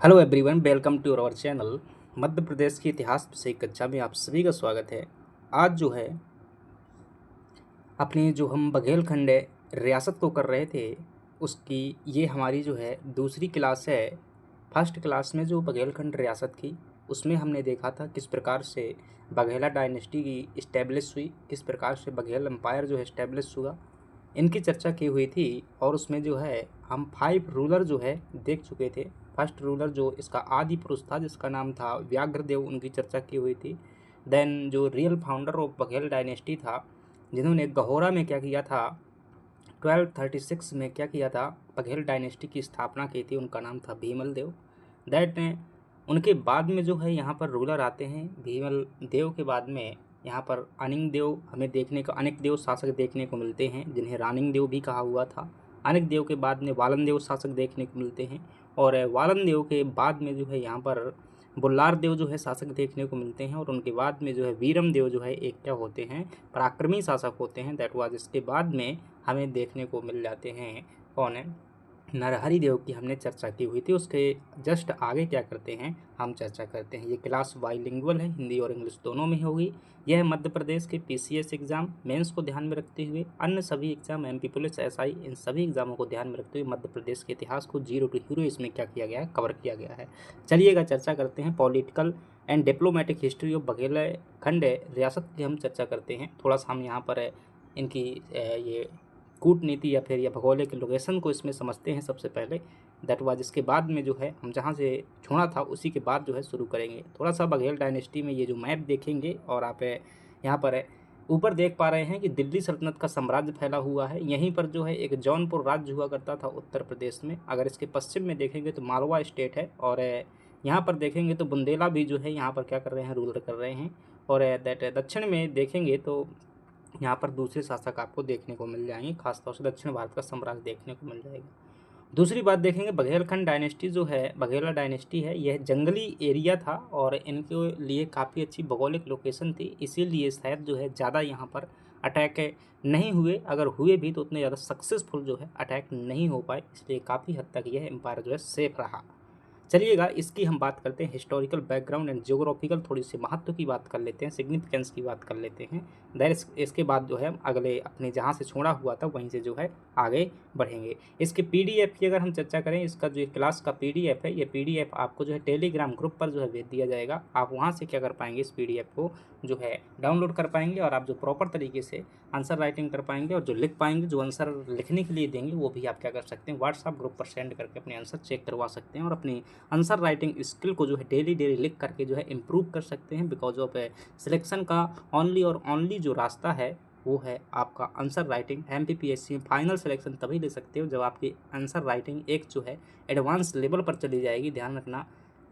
Hello everyone, welcome to our channel. Madhya Pradesh के इतिहास विषय कक्षा में आप सभी का स्वागत है। आज जो है अपने जो हम बघेलखंड रियासत को कर रहे थे उसकी ये हमारी जो है दूसरी क्लास है। फर्स्ट क्लास में जो बघेलखंड रियासत की उसमें हमने देखा था किस प्रकार से बघेला डायनेस्टी की इस्टेब्लिश हुई, किस प्रकार से बघेल एम्पायर जो है इस्टेब्लिश हुआ, इनकी चर्चा की हुई थी। और उसमें जो है हम 5 रूलर जो है देख चुके थे। फर्स्ट रूलर जो इसका आदि पुरुष था जिसका नाम था व्याघ्रदेव, उनकी चर्चा की हुई थी। देन जो real founder of Baghel dynasty था, जिन्होंने गहोरा में क्या किया था, 1236 में क्या किया था, बघेल डायनेस्टी की स्थापना की थी, उनका नाम था भीमल देव। दैट उनके बाद में जो है यहाँ पर रूलर आते हैं। भीमल देव के बाद में यहाँ पर अनिंग देव हमें देखने को, अनेक देव शासक देखने को मिलते हैं जिन्हें रानिंग देव भी कहा हुआ था। अनेक देव के बाद में वालन देव शासक देखने को मिलते हैं और वालन देव के बाद में जो है यहाँ पर बुल्लार देव जो है शासक देखने को मिलते हैं। और उनके बाद में जो है वीरम देव जो है एक क्या होते हैं, पराक्रमी शासक होते हैं। दैट वाज इसके बाद में हमें देखने को मिल जाते हैं कौन है, नरहरि देव की हमने चर्चा की हुई थी। उसके जस्ट आगे क्या करते हैं, हम चर्चा करते हैं। ये क्लास बाइलिंगुअल है, हिंदी और इंग्लिश दोनों में होगी। यह मध्य प्रदेश के पीसीएस एग्जाम मेंस को ध्यान में रखते हुए अन्य सभी एग्जाम एमपी पुलिस एसआई इन सभी एग्जामों को ध्यान में रखते हुए मध्य प्रदेश के इतिहास को जीरो टू हीरो इसमें क्या किया गया है, कवर किया गया है। चलिएगा चर्चा करते हैं। Political and diplomatic history of Baghelkhand रियासत की हम चर्चा करते हैं। थोड़ा सा हम यहाँ पर इनकी ये कूटनीति या फिर या भौगोलिक लोकेशन को इसमें समझते हैं सबसे पहले। दैट वाज इसके बाद में जो है हम जहाँ से छोड़ा था उसी के बाद जो है शुरू करेंगे। थोड़ा सा बघेल डायनेस्टी में ये जो मैप देखेंगे और आप यहाँ पर ऊपर देख पा रहे हैं कि दिल्ली सल्तनत का साम्राज्य फैला हुआ है। यहीं पर जो है एक जौनपुर राज्य हुआ करता था उत्तर प्रदेश में। अगर इसके पश्चिम में देखेंगे तो मालवा स्टेट है और यहाँ पर देखेंगे तो बुंदेला भी जो है यहाँ पर क्या कर रहे हैं, रूल कर रहे हैं। और दैट दक्षिण में देखेंगे तो यहाँ पर दूसरे शासक आपको देखने को मिल जाएंगे, खासतौर से दक्षिण भारत का साम्राज्य देखने को मिल जाएगा। दूसरी बात देखेंगे, बघेलखंड डायनेस्टी जो है, बघेला डायनेस्टी है, यह जंगली एरिया था और इनके लिए काफ़ी अच्छी भौगोलिक लोकेशन थी, इसीलिए शायद जो है ज़्यादा यहाँ पर अटैक नहीं हुए। अगर हुए भी तो उतने ज़्यादा सक्सेसफुल जो है अटैक नहीं हो पाए, इसलिए काफ़ी हद तक यह एम्पायर जो है सेफ रहा। चलिएगा इसकी हम बात करते हैं, हिस्टोरिकल बैकग्राउंड एंड जियोग्राफिकल थोड़ी सी महत्व की बात कर लेते हैं, सिग्निफिकेंस की बात कर लेते हैं। दैट इसके बाद जो है हम अगले अपने जहाँ से छोड़ा हुआ था वहीं से जो है आगे बढ़ेंगे। इसके पीडीएफ की अगर हम चर्चा करें, इसका जो क्लास का पीडीएफ है, ये पीडीएफ आपको जो है टेलीग्राम ग्रुप पर जो है भेज दिया जाएगा। आप वहाँ से क्या कर पाएंगे, इस पीडीएफ को जो है डाउनलोड कर पाएंगे और आप जो प्रॉपर तरीके से आंसर राइटिंग कर पाएंगे और जो लिख पाएंगे, जो आंसर लिखने के लिए देंगे वो भी आप क्या कर सकते हैं, व्हाट्सएप ग्रुप पर सेंड करके अपने आंसर चेक करवा सकते हैं और अपनी आंसर राइटिंग स्किल को जो है डेली लिख करके जो है इम्प्रूव कर सकते हैं। बिकॉज ऑफ सिलेक्शन का ओनली और ओनली जो रास्ता है वो है आपका आंसर राइटिंग। एमपीपीएससी में फाइनल सिलेक्शन तभी ले सकते हो जब आपकी आंसर राइटिंग एक जो है एडवांस लेवल पर चली जाएगी। ध्यान रखना,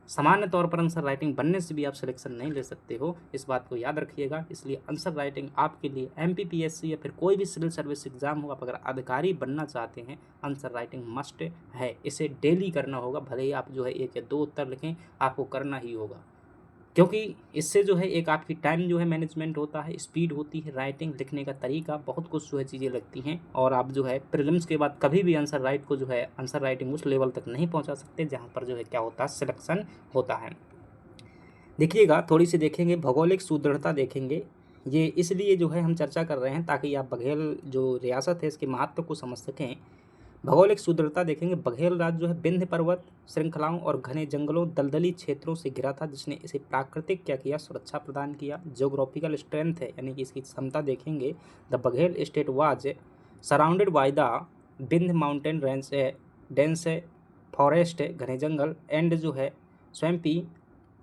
सामान्य तौर पर आंसर राइटिंग बनने से भी आप सिलेक्शन नहीं ले सकते हो, इस बात को याद रखिएगा। इसलिए आंसर राइटिंग आपके लिए एमपीपीएससी या फिर कोई भी सिविल सर्विस एग्जाम हो, आप अगर अधिकारी बनना चाहते हैं, आंसर राइटिंग मस्ट है। इसे डेली करना होगा, भले ही आप जो है 1 या 2 उत्तर लिखें, आपको करना ही होगा, क्योंकि इससे जो है एक आपकी टाइम जो है मैनेजमेंट होता है, स्पीड होती है, राइटिंग लिखने का तरीका, बहुत कुछ जो है चीज़ें लगती हैं। और आप जो है प्रीलिम्स के बाद कभी भी आंसर राइट को जो है आंसर राइटिंग उस लेवल तक नहीं पहुंचा सकते जहां पर जो है क्या होता है, सिलेक्शन होता है। देखिएगा थोड़ी सी देखेंगे, भौगोलिक सुदृढ़ता देखेंगे। ये इसलिए जो है हम चर्चा कर रहे हैं ताकि आप बघेल जो रियासत है इसके महत्व को समझ सकें। भौगोलिक सुदृढ़ता देखेंगे, बघेल राज्य जो है विंध्य पर्वत श्रृंखलाओं और घने जंगलों, दलदली क्षेत्रों से घिरा था, जिसने इसे प्राकृतिक क्या किया, सुरक्षा प्रदान किया। जियोग्राफिकल स्ट्रेंथ है, यानी कि इसकी क्षमता देखेंगे, the Baghel state was surrounded by the Vindhya mountain range, dense forest घने जंगल, एंड जो है स्वैम्पी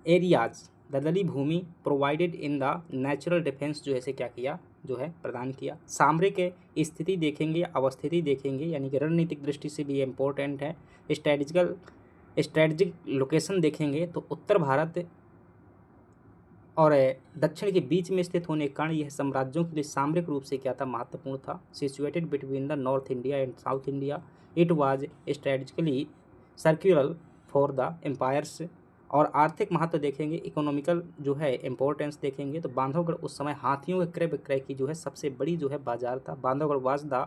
एरियाज दलदली भूमि, provided in the natural defence जो है इसे क्या किया, जो है प्रदान किया। सामरिक स्थिति देखेंगे, अवस्थिति देखेंगे, यानी कि रणनीतिक दृष्टि से भी इम्पोर्टेंट है। स्ट्रेटजिक लोकेशन देखेंगे तो उत्तर भारत और दक्षिण के बीच में स्थित होने के कारण यह साम्राज्यों के लिए सामरिक रूप से क्या था, महत्वपूर्ण था। Situated between the north India and south India, it was strategically circular for the empires. और आर्थिक महत्व देखेंगे, इकोनॉमिकल जो है इम्पोर्टेंस देखेंगे तो बांधवगढ़ उस समय हाथियों के क्रय विक्रय की जो है सबसे बड़ी जो है बाजार था। Bandhavgarh was the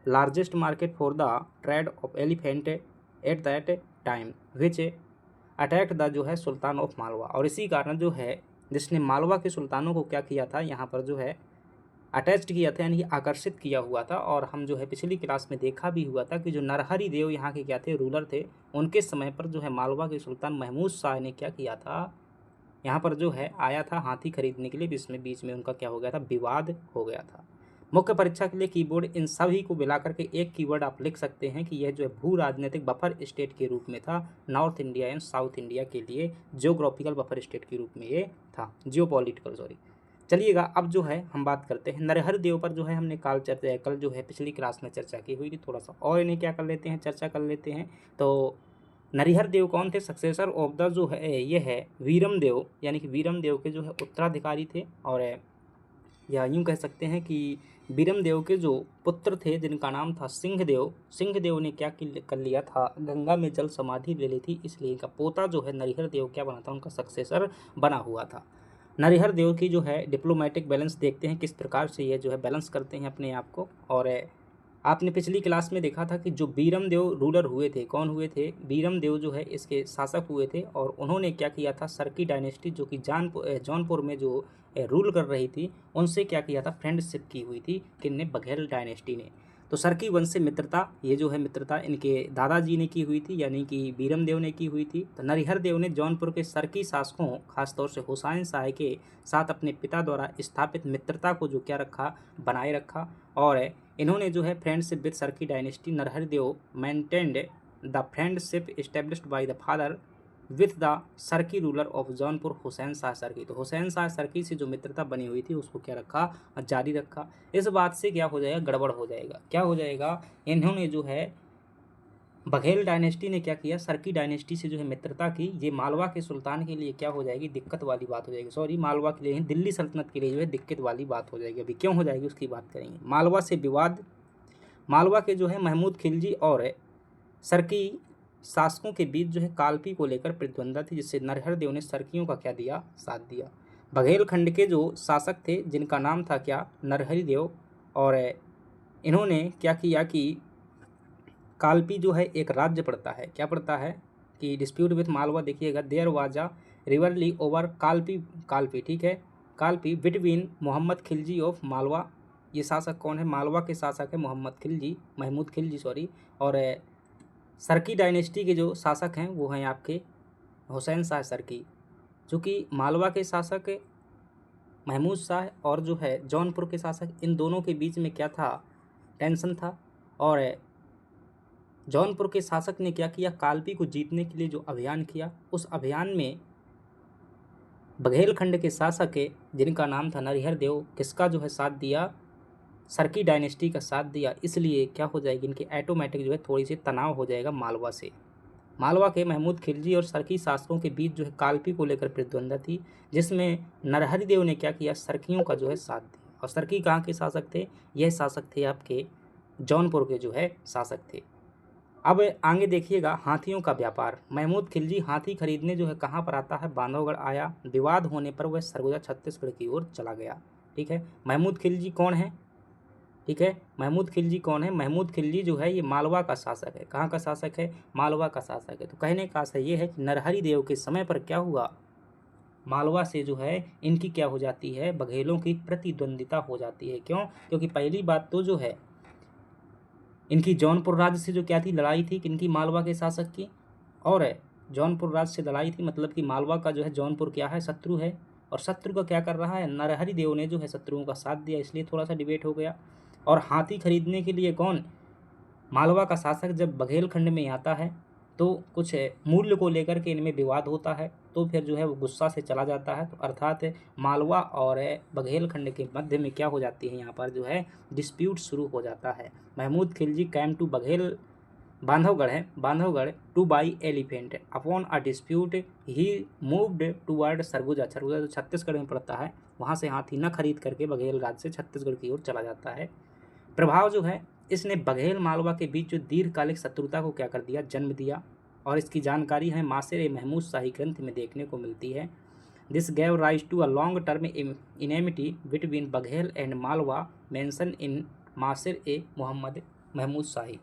largest market for the trade off elephant at that time, which attacked the जो है सुल्तान ऑफ मालवा, और इसी कारण जो है जिसने मालवा के सुल्तानों को क्या किया था, यहाँ पर जो है अटैच्ड किया था, यानी कि आकर्षित किया हुआ था। और हम जो है पिछली क्लास में देखा भी हुआ था कि जो नरहरि देव यहाँ के क्या थे, रूलर थे, उनके समय पर जो है मालवा के सुल्तान महमूद शाह ने क्या किया था, यहाँ पर जो है आया था हाथी खरीदने के लिए, जिसमें बीच में उनका क्या हो गया था, विवाद हो गया था। मुख्य परीक्षा के लिए कीबोर्ड इन सभी को मिला करके एक कीवर्ड आप लिख सकते हैं कि यह जो है भू राजनीतिक बफर स्टेट के रूप में था, north India and south India के लिए जियोग्राफिकल बफर स्टेट के रूप में ये था, जियोपॉलिटिकल सॉरी। चलिएगा अब जो है हम बात करते हैं नरहर देव पर, जो है हमने कल जो है पिछली क्लास में चर्चा की हुई थी, थोड़ा सा और इन्हें क्या कर लेते हैं, चर्चा कर लेते हैं। तो नरिहर देव कौन थे, सक्सेसर ऑफ द जो है ये है वीरम देव, यानी कि वीरम देव के जो है उत्तराधिकारी थे, और या यूँ कह सकते हैं कि वीरम देव के जो पुत्र थे जिनका नाम था सिंहदेव, सिंहदेव ने क्या कर लिया था, गंगा में जल समाधि ले ली थी, इसलिए इनका पोता जो है नरिहर देव क्या बना था, उनका सक्सेसर बना हुआ था। नरिहर देव की जो है डिप्लोमेटिक बैलेंस देखते हैं किस प्रकार से ये जो है बैलेंस करते हैं अपने आप को। और आपने पिछली क्लास में देखा था कि जो बीरम देव रूलर हुए थे, कौन हुए थे, बीरम देव जो है इसके शासक हुए थे, और उन्होंने क्या किया था, सरकी डायनेस्टी जो कि जौनपुर में जो रूल कर रही थी, उनसे क्या किया था, फ्रेंडशिप की हुई थी, किनने, बघेल डायनेस्टी ने। तो सरकी वंश से मित्रता, ये जो है मित्रता इनके दादाजी ने की हुई थी, यानी कि बीरम देव ने की हुई थी। तो नरिहर देव ने जौनपुर के सरकी शासकों, खासतौर से हुसैन शाह के साथ अपने पिता द्वारा स्थापित मित्रता को जो क्या रखा, बनाए रखा, और इन्होंने जो है friendship with Sharqi dynasty, Narhar Dev maintained the friendship established by the father with the Sharqi ruler of Jaunpur Hussain Shah Sharqi. तो हुसैन शाह सरकी से जो मित्रता बनी हुई थी उसको क्या रखा, जारी रखा। इस बात से क्या हो जाएगा, गड़बड़ हो जाएगा, क्या हो जाएगा, इन्होंने जो है बघेल डायनेस्टी ने क्या किया, सरकी डायनेस्टी से जो है मित्रता की, ये मालवा के सुल्तान के लिए क्या हो जाएगी, दिक्कत वाली बात हो जाएगी, सॉरी मालवा के लिए, दिल्ली सल्तनत के लिए जो है दिक्कत वाली बात हो जाएगी। अभी क्यों हो जाएगी उसकी बात करेंगे। मालवा से विवाद, मालवा के जो है महमूद खिलजी और सरकी शासकों के बीच जो है कालपी को लेकर प्रतिद्वंदा थी, जिससे नरहर देव ने सरकियों का क्या दिया, साथ दिया। बघेल खंड के जो शासक थे जिनका नाम था क्या, नरहरि देव, और इन्होंने क्या किया कि कालपी जो है एक राज्य पड़ता है, क्या पड़ता है कि डिस्प्यूट विथ मालवा, देखिएगा, there was a rivalry over Kalpi, Kalpi ठीक है, कालपी बिटवीन मोहम्मद खिलजी ऑफ मालवा, ये शासक कौन है, मालवा के शासक है मोहम्मद खिलजी, महमूद खिलजी सॉरी, और सरकी डायनेस्टी के जो शासक हैं वो हैं आपके हुसैन शाह सरकी। चूँकि मालवा के शासक महमूद शाह और जो है जौनपुर के शासक, इन दोनों के बीच में क्या था, टेंशन था, और जौनपुर के शासक ने क्या किया, कालपी को जीतने के लिए जो अभियान किया, उस अभियान में बघेलखंड के शासक जिनका नाम था नरिहर देव, किसका जो है साथ दिया, सरकी डायनेस्टी का साथ दिया। इसलिए क्या हो जाएगी, इनकी ऑटोमेटिक जो है थोड़ी सी तनाव हो जाएगा मालवा से। मालवा के महमूद खिलजी और सरकी शासकों के बीच जो है कालपी को लेकर प्रतिद्वंदा थी, जिसमें नरहरि देव ने क्या किया, सरकियों का जो है साथ दिया। और सरकी कहाँ के शासक थे, यह शासक थे आपके जौनपुर के जो है शासक थे। अब आगे देखिएगा, हाथियों का व्यापार। महमूद खिलजी हाथी खरीदने जो है कहाँ पर आता है, बांधवगढ़ आया। विवाद होने पर वह सरगुजा छत्तीसगढ़ की ओर चला गया। ठीक है, महमूद खिलजी कौन है, ठीक है, महमूद खिलजी कौन है, महमूद खिलजी जो है ये मालवा का शासक है। कहाँ का शासक है, मालवा का शासक है। तो कहने का आशय ये है कि नरहरि देव के समय पर क्या हुआ, मालवा से जो है इनकी क्या हो जाती है, बघेलों की प्रतिद्वंदिता हो जाती है। क्यों, क्योंकि पहली बात तो जो है इनकी जौनपुर राज्य से जो क्या थी, लड़ाई थी किनकी, मालवा के शासक की, और जौनपुर राज्य से लड़ाई थी, मतलब कि मालवा का जो है जौनपुर क्या है, शत्रु है, और शत्रु का क्या कर रहा है, नरहरि देव ने जो है शत्रुओं का साथ दिया, इसलिए थोड़ा सा डिबेट हो गया। और हाथी खरीदने के लिए कौन, मालवा का शासक जब बघेलखंड में आता है तो कुछ मूल्य को लेकर के इनमें विवाद होता है, तो फिर जो है वो गुस्सा से चला जाता है। तो अर्थात मालवा और बघेलखंड के मध्य में क्या हो जाती है, यहाँ पर जो है डिस्प्यूट शुरू हो जाता है। महमूद खिलजी कैम टू बघेल, बांधवगढ़ है, Bandhavgarh two by elephant upon a dispute he moved toward Surguja, Surguja जो छत्तीसगढ़ में पड़ता है, वहाँ से हाथी न खरीद करके बघेल राज्य से छत्तीसगढ़ की ओर चला जाता है। प्रभाव जो है, इसने बघेल मालवा के बीच जो दीर्घकालिक शत्रुता को क्या कर दिया, जन्म दिया, और इसकी जानकारी है मासिर महमूद शाही ग्रंथ में देखने को मिलती है। This gave rise to a long term enmity between Baghel and Malwa mention in Masir Mohammad Mahmud Shahi.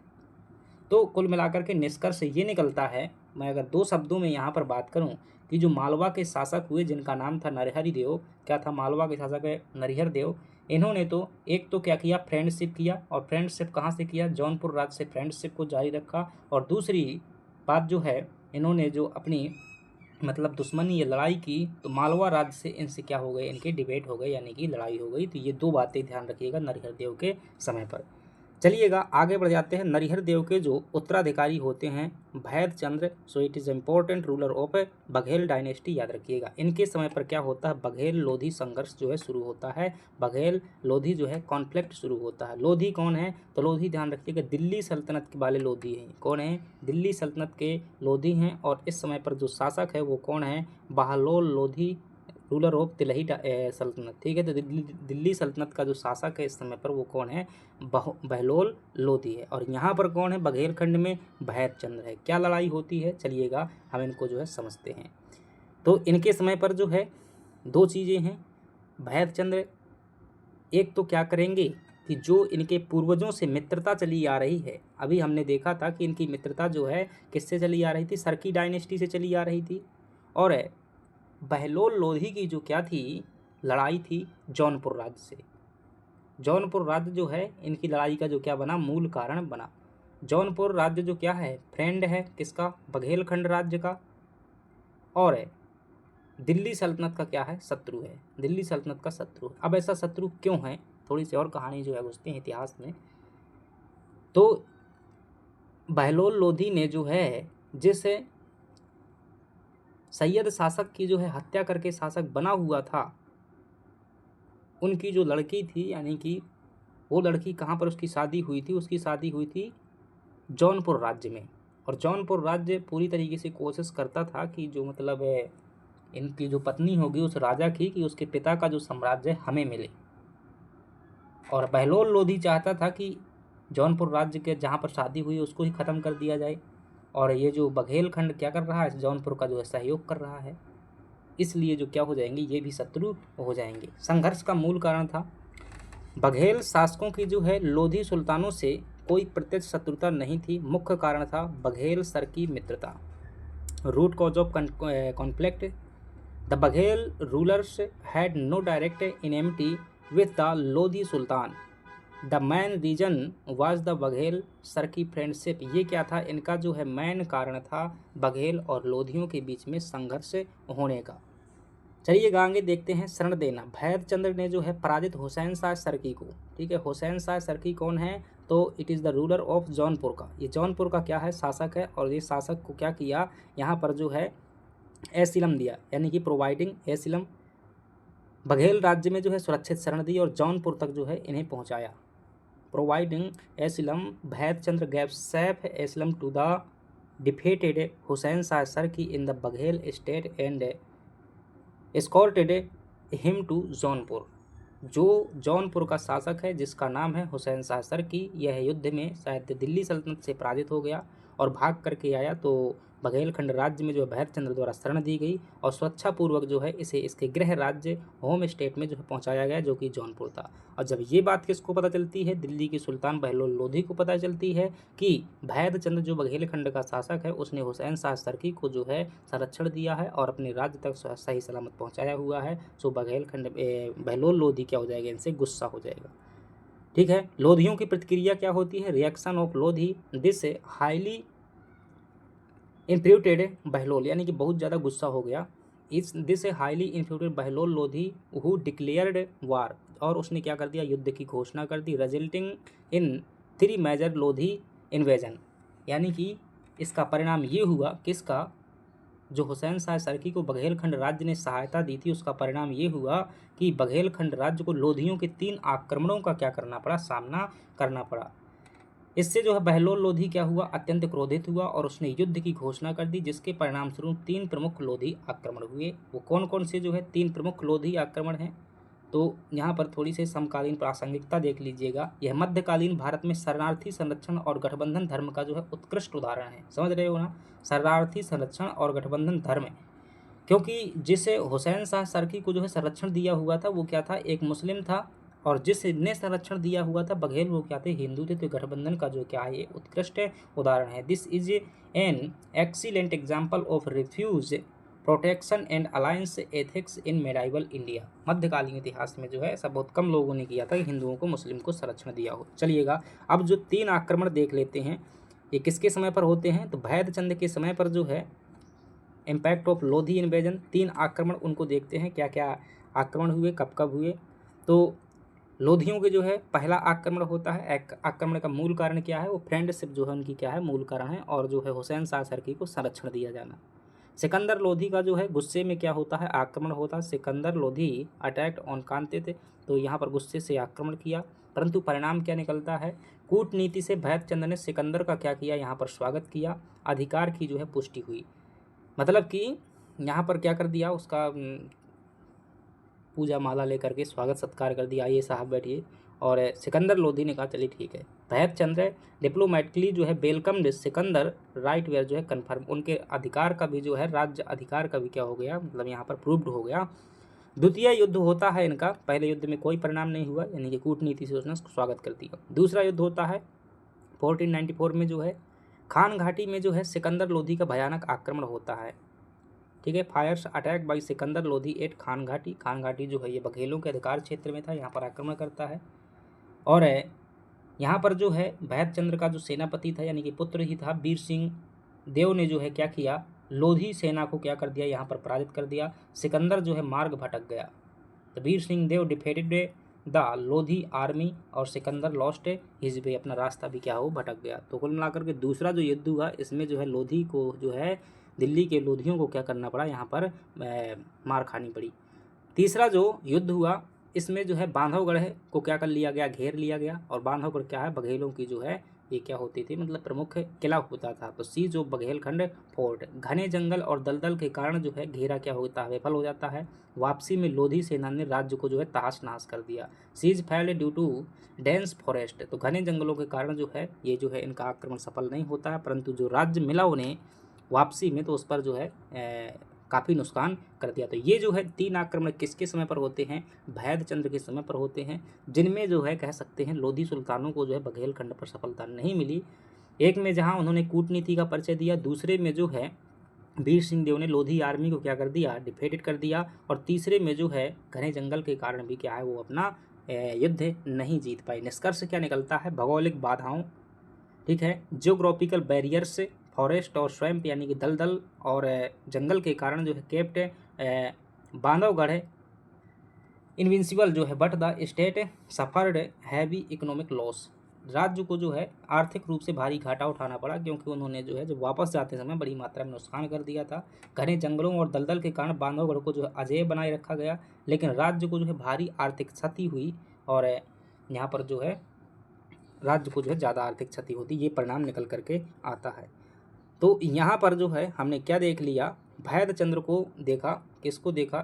तो कुल मिलाकर के निष्कर्ष ये निकलता है मैं अगर 2 शब्दों में यहाँ पर बात करूँ कि जो मालवा के शासक हुए जिनका नाम था नरहरि देव, क्या था, मालवा के शासक है नरहरि देव। इन्होंने तो एक तो क्या किया, फ्रेंडशिप किया, और फ्रेंडशिप कहाँ से किया, जौनपुर राज्य से फ्रेंडशिप को जारी रखा। और दूसरी बात जो है, इन्होंने जो अपनी मतलब दुश्मनी या लड़ाई की तो मालवा राज्य से इनसे क्या हो गए, इनके डिबेट हो गए, यानी कि लड़ाई हो गई। तो ये 2 बातें ध्यान रखिएगा नरहरि देव के समय पर। चलिएगा आगे बढ़ जाते हैं। नरहरि देव के जो उत्तराधिकारी होते हैं Bhaid Chandra, so it is important ruler of Baghel dynasty, याद रखिएगा। इनके समय पर क्या होता है, बघेल लोधी संघर्ष जो है शुरू होता है, बघेल लोधी जो है कॉन्फ्लिक्ट शुरू होता है। लोधी कौन है, तो लोधी ध्यान रखिएगा दिल्ली सल्तनत के वाले लोधी हैं। कौन है, दिल्ली सल्तनत के लोधी हैं। और इस समय पर जो शासक है वो कौन है, बहलोल लोधी, रूलर ऑफ दिल्ली सल्तनत। ठीक है, तो दिल्ली सल्तनत का जो शासक है इस समय पर वो कौन है, बहलोल लोधी है। और यहाँ पर कौन है, बघेलखंड में भैद चंद्र है। क्या लड़ाई होती है, चलिएगा हम इनको जो है समझते हैं। तो इनके समय पर जो है 2 चीज़ें हैं। भैद चंद्र एक तो क्या करेंगे कि जो इनके पूर्वजों से मित्रता चली आ रही है, अभी हमने देखा था कि इनकी मित्रता जो है किससे चली आ रही थी, सरकी डायनेस्टी से चली आ रही थी। और बहलोल लोधी की जो क्या थी, लड़ाई थी जौनपुर राज्य से। जौनपुर राज्य जो है इनकी लड़ाई का जो क्या बना, मूल कारण बना। जौनपुर राज्य जो क्या है, फ्रेंड है किसका, बघेलखंड राज्य का, और दिल्ली सल्तनत का क्या है, शत्रु है, दिल्ली सल्तनत का शत्रु। अब ऐसा शत्रु क्यों है, थोड़ी सी और कहानी जो है घुसते हैं इतिहास में। तो बहलोल लोधी ने जो है जिस सैयद शासक की जो है हत्या करके शासक बना हुआ था, उनकी जो लड़की थी, यानी कि वो लड़की कहाँ पर उसकी शादी हुई थी, उसकी शादी हुई थी जौनपुर राज्य में। और जौनपुर राज्य पूरी तरीके से कोशिश करता था कि जो मतलब इनकी जो पत्नी होगी उस राजा की, कि उसके पिता का जो साम्राज्य हमें मिले। और बहलोल लोधी चाहता था कि जौनपुर राज्य के जहाँ पर शादी हुई उसको ही ख़त्म कर दिया जाए। और ये जो बघेलखंड क्या कर रहा है, जौनपुर का जो है सहयोग कर रहा है, इसलिए जो क्या हो जाएंगे, ये भी शत्रु हो जाएंगे। संघर्ष का मूल कारण था बघेल शासकों की जो है लोधी सुल्तानों से कोई प्रत्यक्ष शत्रुता नहीं थी, मुख्य कारण था बघेल सर की मित्रता। Root cause of conflict, the Baghel rulers had no direct enmity with the Lodi sultan, the main reason was the Baghel Sharqi friendship. ये क्या था, इनका जो है मैन कारण था बघेल और लोधियों के बीच में संघर्ष होने का। चलिए आगे देखते हैं। शरण देना, भैद चंद्र ने जो है पराजित हुसैन शाह सरकी को। ठीक है, हुसैन शाह सरकी कौन है, तो it is the ruler of Jaunpur का। ये जौनपुर का क्या है, शासक है। और ये शासक को क्या किया, यहाँ पर जो है एसिलम दिया, यानी कि प्रोवाइडिंग एसिलम। बघेल राज्य में जो है सुरक्षित शरण दी और जौनपुर तक जो है इन्हें पहुँचाया। Providing asylum, Bhaid Chandra gave safe asylum to the defeated Hussain Shah Sharqi in the Baghel state and escorted him to Jaunpur. जो जौनपुर का शासक है जिसका नाम है हुसैन शाह सरकी, यह युद्ध में शायद दिल्ली सल्तनत से पराजित हो गया और भाग करके आया। तो बघेलखंड राज्य में जो है भैरचंद्र द्वारा शरण दी गई और सुरक्षापूर्वक जो है इसे इसके गृह राज्य होम स्टेट में जो है पहुंचाया गया, जो कि जौनपुर था। और जब ये बात किसको पता चलती है, दिल्ली के सुल्तान बहलोल लोधी को पता चलती है कि भैरचंद्र जो बघेलखंड का शासक है उसने हुसैन शाह सरकी को जो है संरक्षण दिया है और अपने राज्य तक सही सलामत पहुँचाया हुआ है। सो बघेलखंड बहलोल लोधी क्या हो जाएगा, इनसे गुस्सा हो जाएगा। ठीक है, लोधियों की प्रतिक्रिया क्या होती है, reaction of Lodi, this highly infuriated Bahlol, यानी कि बहुत ज़्यादा गुस्सा हो गया। इस this highly infuriated Bahlol Lodi who declared war, और उसने क्या कर दिया, युद्ध की घोषणा कर दी। Resulting in 3 major Lodi invasion, यानी कि इसका परिणाम ये हुआ, किसका, जो हुसैन शाह सरकी को बघेलखंड राज्य ने सहायता दी थी, उसका परिणाम ये हुआ कि बघेलखंड राज्य को लोधियों के 3 आक्रमणों का क्या करना पड़ा, सामना करना पड़ा। इससे जो है बहलोल लोधी क्या हुआ, अत्यंत क्रोधित हुआ और उसने युद्ध की घोषणा कर दी, जिसके परिणाम स्वरूप 3 प्रमुख लोधी आक्रमण हुए। वो कौन कौन से जो है 3 प्रमुख लोधी आक्रमण हैं, तो यहाँ पर थोड़ी सी समकालीन प्रासंगिकता देख लीजिएगा। यह मध्यकालीन भारत में शरणार्थी संरक्षण और गठबंधन धर्म का जो है उत्कृष्ट उदाहरण है। समझ रहे हो ना, शरणार्थी संरक्षण और गठबंधन धर्म, क्योंकि जिसे हुसैन शाह सरकी को जो है संरक्षण दिया हुआ था वो क्या था, एक मुस्लिम था और जिसने संरक्षण दिया हुआ था बघेल वो क्या थे, हिंदू थे। तो गठबंधन का जो क्या है ये उत्कृष्ट उदाहरण है। This is an excellent example of refuge protection and alliance ethics in medieval India. मध्यकालीन इतिहास में जो है ऐसा बहुत कम लोगों ने किया था कि हिंदुओं को मुस्लिम को संरक्षण दिया हो। चलिएगा अब जो 3 आक्रमण देख लेते हैं ये किसके समय पर होते हैं। तो भैद चंद के समय पर जो है इम्पैक्ट ऑफ लोधी इन्वेजन, 3 आक्रमण उनको देखते हैं क्या क्या आक्रमण हुए, कब कब हुए। तो लोधियों के जो है पहला आक्रमण होता है। एक आक्रमण का मूल कारण क्या है, वो फ्रेंडशिप जो है उनकी क्या है मूल कारण है, और जो है हुसैन शाह सरकी को संरक्षण दिया जाना। सिकंदर लोधी का जो है गुस्से में क्या होता है, आक्रमण होता है। सिकंदर लोधी अटैक्ट ऑन कांते थे, तो यहाँ पर गुस्से से आक्रमण किया, परंतु परिणाम क्या निकलता है, कूटनीति से भैदचंद ने सिकंदर का क्या किया, यहाँ पर स्वागत किया, अधिकार की जो है पुष्टि हुई। मतलब कि यहाँ पर क्या कर दिया, उसका पूजा माला लेकर के स्वागत सत्कार कर दिया, आइए साहब बैठिए। और सिकंदर लोधी ने कहा चलिए ठीक है। भैदचंद्र डिप्लोमेटिकली जो है वेलकम सिकंदर राइट वेयर जो है कन्फर्म, उनके अधिकार का भी जो है राज्य अधिकार का भी क्या हो गया, मतलब यहाँ पर प्रूव्ड हो गया। द्वितीय युद्ध होता है इनका, पहले युद्ध में कोई परिणाम नहीं हुआ, यानी कि कूटनीति से उसने स्वागत कर दिया। दूसरा युद्ध होता है 1494 में जो है खान घाटी में जो है सिकंदर लोधी का भयानक आक्रमण होता है। ठीक है, fires attack by Sikandar Lodhi at Khan Ghati. Khan घाटी जो है ये बघेलों के अधिकार क्षेत्र में था, यहाँ पर आक्रमण करता है। और यहाँ पर जो है भैदचंद्र का जो सेनापति था यानी कि पुत्र ही था वीर सिंह देव ने जो है क्या किया, लोधी सेना को क्या कर दिया, यहाँ पर पराजित कर दिया। सिकंदर जो है मार्ग भटक गया। तो वीर सिंह देव डिफेटेड द लोधी आर्मी और सिकंदर लॉस्ट हिज वे, अपना रास्ता भी क्या हो भटक गया। तो कुल मिलाकर के दूसरा जो युद्ध हुआ इसमें जो है लोधी को जो है दिल्ली के लोधियों को क्या करना पड़ा, यहाँ पर मार खानी पड़ी। तीसरा जो युद्ध हुआ इसमें जो है बांधवगढ़ को क्या कर लिया गया, घेर लिया गया। और बांधवगढ़ क्या है, बघेलों की जो है ये क्या होती थी, मतलब प्रमुख किला होता था। तो सीज ऑफ बघेलखंड फोर्ट, घने जंगल और दलदल के कारण जो है घेरा क्या होता है, विफल हो जाता है। वापसी में लोधी सेना ने राज्य को जो है तहस नहस कर दिया। Siege failed due to dense forest, तो घने जंगलों के कारण जो है ये जो है इनका आक्रमण सफल नहीं होता है, परंतु जो राज्य मिला उन्हें वापसी में तो उस पर जो है काफ़ी नुकसान कर दिया। तो ये जो है 3 आक्रमण किसके समय पर होते हैं, भैदचंद्र के समय पर होते हैं, जिनमें जो है कह सकते हैं लोधी सुल्तानों को जो है बघेलखंड पर सफलता नहीं मिली। एक में जहां उन्होंने कूटनीति का परिचय दिया, दूसरे में जो है वीर सिंह देव ने लोधी आर्मी को क्या कर दिया, डिफेटेड कर दिया। और तीसरे में जो है घने जंगल के कारण भी क्या है वो अपना युद्ध नहीं जीत पाए। निष्कर्ष क्या निकलता है, भौगोलिक बाधाओं, ठीक है, जियोग्राफिकल बैरियर्स, फॉरेस्ट और स्वैम्प यानी कि दलदल और जंगल के कारण जो है केप्ट बांधवगढ़ इनविंसिबल जो है, but the state suffered heavy economic loss. राज्य को जो है आर्थिक रूप से भारी घाटा उठाना पड़ा, क्योंकि उन्होंने जो है जब वापस जाते समय बड़ी मात्रा में नुकसान कर दिया था। घने जंगलों और दलदल के कारण बांधवगढ़ को जो है अजेय बनाए रखा गया, लेकिन राज्य को जो है भारी आर्थिक क्षति हुई, और यहाँ पर जो है राज्य को जो है ज़्यादा आर्थिक क्षति होती, ये परिणाम निकल करके आता है। तो यहाँ पर जो है हमने क्या देख लिया, भैदचंद्र को देखा, किसको देखा,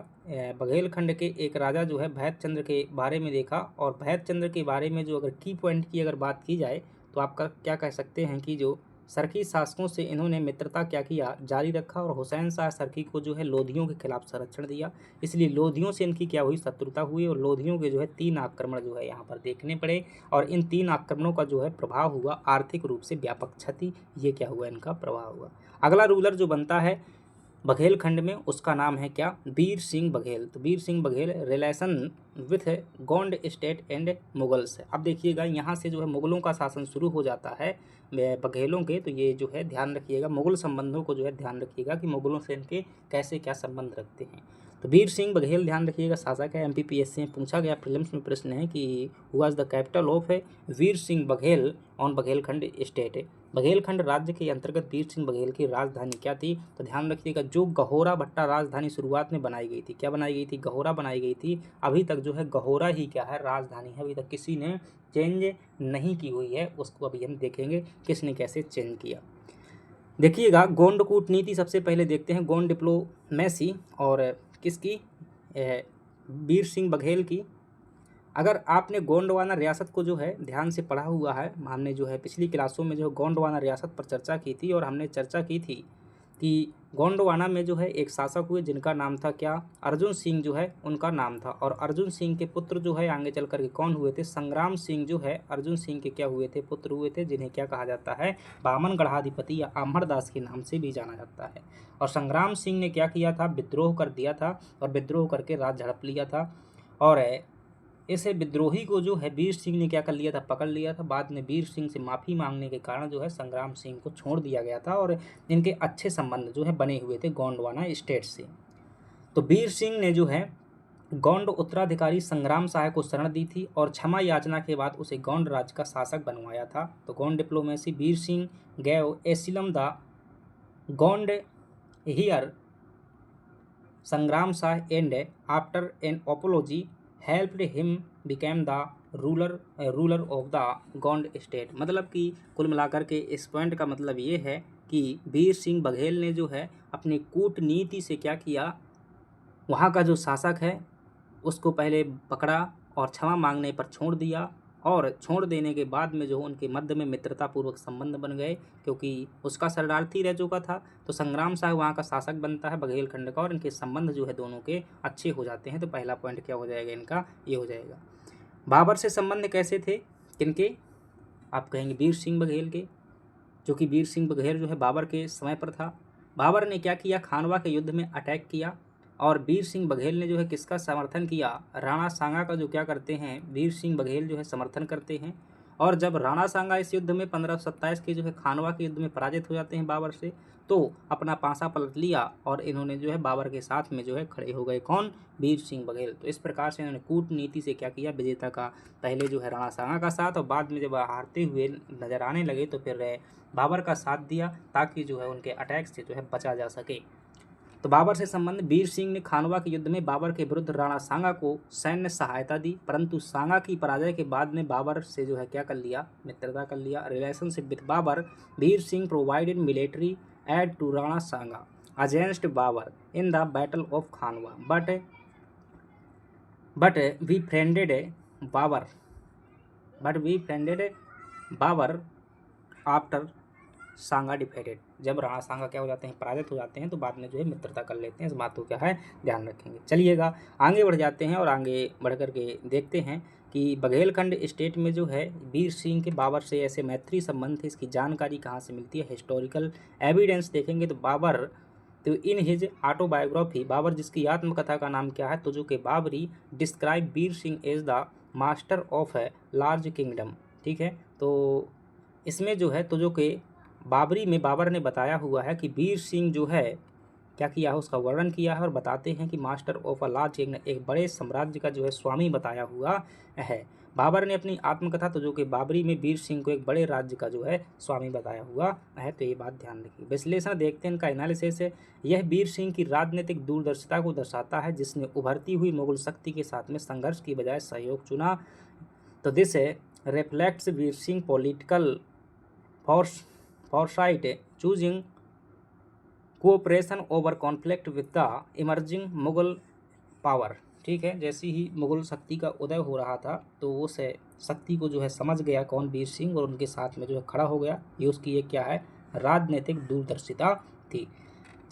बघेलखंड के एक राजा जो है भैदचंद्र के बारे में देखा। और भैदचंद्र के बारे में जो अगर की पॉइंट की अगर बात की जाए तो आपका क्या कह सकते हैं कि जो सरकी शासकों से इन्होंने मित्रता क्या किया, जारी रखा, और हुसैन शाह सरकी को जो है लोधियों के खिलाफ संरक्षण दिया। इसलिए लोधियों से इनकी क्या हुई, शत्रुता हुई, और लोधियों के जो है 3 आक्रमण जो है यहाँ पर देखने पड़े। और इन 3 आक्रमणों का जो है प्रभाव हुआ आर्थिक रूप से व्यापक क्षति, ये क्या हुआ, इनका प्रभाव हुआ। अगला रूलर जो बनता है बघेलखंड में उसका नाम है क्या, वीर सिंह बघेल। तो Veer Singh Baghel relation with Gond state and Mughals. अब देखिएगा यहाँ से जो है मुगलों का शासन शुरू हो जाता है बघेलों के, तो ये जो है ध्यान रखिएगा, मुगल संबंधों को जो है ध्यान रखिएगा कि मुगलों से इनके कैसे क्या संबंध रखते हैं। तो वीर सिंह बघेल ध्यान रखिएगा, शासक है, MPPSC में पूछा गया, प्रीलिम्स में प्रश्न है कि who was the capital of Veer Singh Baghel on Baghelkhand state. Baghelkhand राज्य के अंतर्गत वीर सिंह बघेल की राजधानी क्या थी, तो ध्यान रखिएगा जो गहोरा भट्टा राजधानी शुरुआत में बनाई गई थी, क्या बनाई गई थी, गहोरा बनाई गई थी। अभी तक जो है गहोरा ही क्या है, राजधानी है, अभी तक किसी ने चेंज नहीं की हुई है, उसको अभी हम देखेंगे किसने कैसे चेंज किया। देखिएगा गोंड कूटनीति सबसे पहले देखते हैं, गोंड डिप्लोमेसी, और किसकी, वीर सिंह बघेल की। अगर आपने गोंडवाना रियासत को जो है ध्यान से पढ़ा हुआ है, हमने जो है पिछली क्लासों में जो गोंडवाना रियासत पर चर्चा की थी, और हमने चर्चा की थी कि गोंडवाना में जो है एक शासक हुए जिनका नाम था क्या, अर्जुन सिंह जो है उनका नाम था। और अर्जुन सिंह के पुत्र जो है आगे चल कर के कौन हुए थे, संग्राम सिंह जो है अर्जुन सिंह के क्या हुए थे, पुत्र हुए थे, जिन्हें क्या कहा जाता है, बामन गढ़ाधिपति या अमरदास के नाम से भी जाना जाता है। और संग्राम सिंह ने क्या किया था, विद्रोह कर दिया था और विद्रोह करके राज झड़प लिया था। और ऐसे विद्रोही को जो है वीर सिंह ने क्या कर लिया था, पकड़ लिया था। बाद में वीर सिंह से माफ़ी मांगने के कारण जो है संग्राम सिंह को छोड़ दिया गया था और इनके अच्छे संबंध जो है बने हुए थे गोंडवाना स्टेट से। तो वीर सिंह ने जो है गोंड उत्तराधिकारी संग्राम शाह को शरण दी थी और क्षमा याचना के बाद उसे गोंड राज्य का शासक बनवाया था। तो Gond diplomacy, Veer Singh gave asylum the Gond heir Sangram Shah and after an apology helped him became the ruler of the Gond state. मतलब कि कुल मिलाकर के इस पॉइंट का मतलब ये है कि वीर सिंह बघेल ने जो है अपनी कूटनीति से क्या किया, वहाँ का जो शासक है उसको पहले पकड़ा और क्षमा मांगने पर छोड़ दिया। और छोड़ देने के बाद में जो उनके मध्य में मित्रतापूर्वक संबंध बन गए, क्योंकि उसका शरणार्थी रह चुका था। तो संग्राम शाह वहाँ का शासक बनता है बघेलखंड का और इनके संबंध जो है दोनों के अच्छे हो जाते हैं। तो पहला पॉइंट क्या हो जाएगा इनका, ये हो जाएगा। बाबर से संबंध कैसे थे किनके, आप कहेंगे वीर सिंह बघेल के, जो कि वीर सिंह बघेल जो है बाबर के समय पर था। बाबर ने क्या किया, खानवा के युद्ध में अटैक किया और वीर सिंह बघेल ने जो है किसका समर्थन किया, राणा सांगा का जो क्या करते हैं, वीर सिंह बघेल जो है समर्थन करते हैं। और जब राणा सांगा इस युद्ध में 1527 के जो है खानवा के युद्ध में पराजित हो जाते हैं बाबर से, तो अपना पासा पलट लिया और इन्होंने जो है बाबर के साथ में जो है खड़े हो गए, कौन, वीर सिंह बघेल। तो इस प्रकार से इन्होंने कूटनीति से क्या किया, विजेता का पहले जो है राणा सांगा का साथ और बाद में जब हारते हुए नजर आने लगे तो फिर बाबर का साथ दिया ताकि जो है उनके अटैक से जो है बचा जा सके। तो बाबर से संबंध, वीर सिंह ने खानवा के युद्ध में बाबर के विरुद्ध राणा सांगा को सैन्य सहायता दी, परंतु सांगा की पराजय के बाद में बाबर से जो है क्या कर लिया, मित्रता कर लिया, relationship with Babur. Veer Singh provided military aid to Rana Sanga against Babur in the battle of Khanwa but we friended Babur after Sanga defeated. जब राणा सांगा क्या हो जाते हैं, पराजित हो जाते हैं, तो बाद में जो है मित्रता कर लेते हैं। इस बात को क्या है ध्यान रखेंगे। चलिएगा आगे बढ़ जाते हैं और आगे बढ़ कर के देखते हैं कि बघेलखंड स्टेट में जो है वीर सिंह के बाबर से ऐसे मैत्री संबंध थे, इसकी जानकारी कहाँ से मिलती है, हिस्टोरिकल एविडेंस देखेंगे। तो इन हिज ऑटोबायोग्राफी, बाबर जिसकी आत्मकथा का नाम क्या है, तुजो के बाबरी, describe Veer Singh as the master of a large kingdom. ठीक है, तो इसमें जो है तुजो के बाबरी में बाबर ने बताया हुआ है कि वीर सिंह जो है क्या किया है, उसका वर्णन किया है और बताते हैं कि master of a large kingdom, एक बड़े साम्राज्य का जो है स्वामी बताया हुआ है। बाबर ने अपनी आत्मकथा तो जो कि बाबरी में वीर सिंह को एक बड़े राज्य का जो है स्वामी बताया हुआ है। तो ये बात ध्यान रखिए। विश्लेषण देखते हैं इनका एनालिसिस है। यह वीर सिंह की राजनीतिक दूरदर्शिता को दर्शाता है, जिसने उभरती हुई मुगल शक्ति के साथ में संघर्ष की बजाय सहयोग चुना। तो this reflects Veer Singh political foresight, choosing cooperation over conflict with the emerging Mughal power. ठीक है, जैसे ही मुगल शक्ति का उदय हो रहा था तो वो से शक्ति को जो है समझ गया कौन, वीर सिंह, और उनके साथ में जो है खड़ा हो गया। ये उसकी ये क्या है, राजनीतिक दूरदर्शिता थी।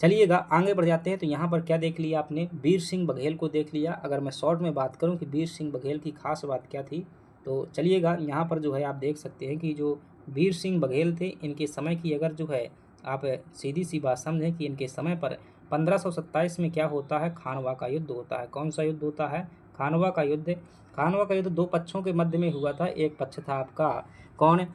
चलिएगा आगे बढ़ जाते हैं। तो यहाँ पर क्या देख लिया आपने, वीर सिंह बघेल को देख लिया। अगर मैं शॉर्ट में बात करूँ कि वीर सिंह बघेल की खास बात क्या थी, तो चलिएगा यहाँ पर जो है आप देख सकते हैं कि जो वीर सिंह बघेल थे, इनके समय की अगर जो है आप सीधी सी बात समझें कि इनके समय पर 1527 में क्या होता है, खानवा का युद्ध होता है। कौन सा युद्ध होता है, खानवा का युद्ध। खानवा का युद्ध दो पक्षों के मध्य में हुआ था। एक पक्ष था आपका कौन,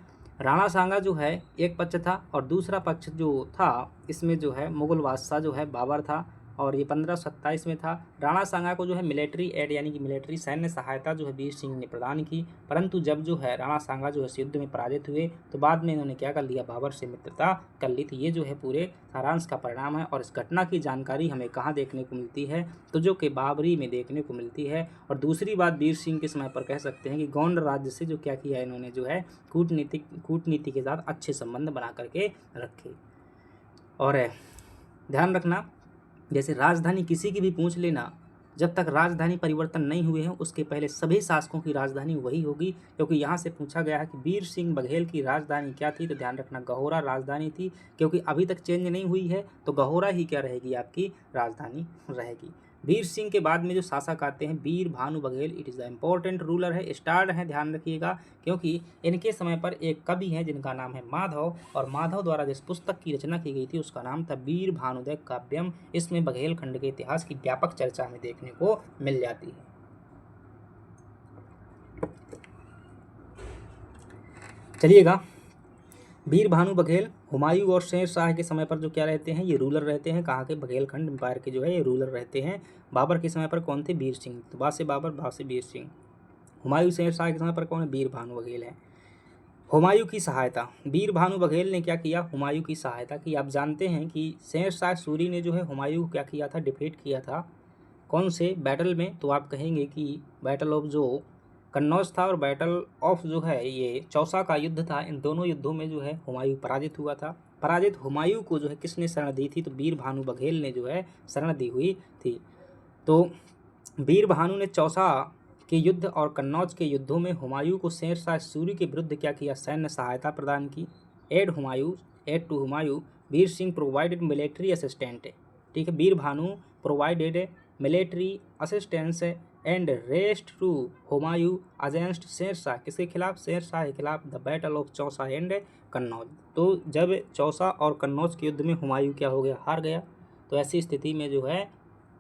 राणा सांगा जो है एक पक्ष था, और दूसरा पक्ष जो था इसमें जो है मुगल बादशाह जो है बाबर था, और ये 1527 में था। राणा सांगा को जो है मिलिट्री एड यानी कि मिलिट्री सैन्य सहायता जो है वीर सिंह ने प्रदान की, परंतु जब जो है राणा सांगा जो है इस युद्ध में पराजित हुए तो बाद में इन्होंने क्या कर लिया, बाबर से मित्रता कर ली थी। ये जो है पूरे सारांश का परिणाम है। और इस घटना की जानकारी हमें कहाँ देखने को मिलती है, तो जो कि बाबरी में देखने को मिलती है। और दूसरी बात, वीर सिंह के समय पर कह सकते हैं कि गोंड राज्य से जो क्या किया इन्होंने जो है कूटनीति के साथ अच्छे संबंध बना करके रखे। और ध्यान रखना, जैसे राजधानी किसी की भी पूछ लेना जब तक राजधानी परिवर्तन नहीं हुए हैं उसके पहले सभी शासकों की राजधानी वही होगी, क्योंकि यहाँ से पूछा गया है कि वीर सिंह बघेल की राजधानी क्या थी, तो ध्यान रखना गहोरा राजधानी थी, क्योंकि अभी तक चेंज नहीं हुई है, तो गहोरा ही क्या रहेगी, आपकी राजधानी रहेगी। वीर सिंह के बाद में जो शासक आते हैं Veer Bhanu Baghel, it is the important ruler है, स्टार्ड है, ध्यान रखिएगा, क्योंकि इनके समय पर एक कवि हैं जिनका नाम है माधव, और माधव द्वारा जिस पुस्तक की रचना की गई थी उसका नाम था वीर भानुदय काव्यम। इसमें बघेलखंड के इतिहास की व्यापक चर्चा हमें देखने को मिल जाती है। चलिएगा, वीर भानु बघेल हुमायूं और शेर शाह के समय पर जो क्या रहते हैं, ये रूलर रहते हैं, कहाँ के, बघेलखंड एम्पायर के जो है ये रूलर रहते हैं। बाबर के समय पर कौन थे, वीर सिंह, तो बासे बाबर, बासे वीर सिंह। हुमायूं शेर शाह के समय पर कौन है, वीर भानु बघेल है। हुमायूं की सहायता, वीर भानु बघेल ने क्या किया, हुमायूं की सहायता की। आप जानते हैं कि शेर शाह सूरी ने जो है हुमायूं को क्या किया था, डिफीट किया था, कौन से बैटल में, तो आप कहेंगे कि बैटल ऑफ जो कन्नौज था और बैटल ऑफ जो है ये चौसा का युद्ध था। इन दोनों युद्धों में जो है हुमायूं पराजित हुआ था। पराजित हुमायूं को जो है किसने शरण दी थी, तो वीर भानु बघेल ने जो है शरण दी हुई थी। तो वीर भानु ने चौसा के युद्ध और कन्नौज के युद्धों में हुमायूं को शेर शाह सूरी के विरुद्ध क्या किया, सैन्य सहायता प्रदान की। Aid to Humayun Veer Singh provided military assistant, ठीक है, Veer Bhanu provided military assistance and rest to Humayun against Sher Shah, किसके खिलाफ, शेर शाह के खिलाफ, the battle of Chausa and Kannauj. तो जब चौसा और कन्नौज के युद्ध में हुमायूं क्या हो गया, हार गया, तो ऐसी स्थिति में जो है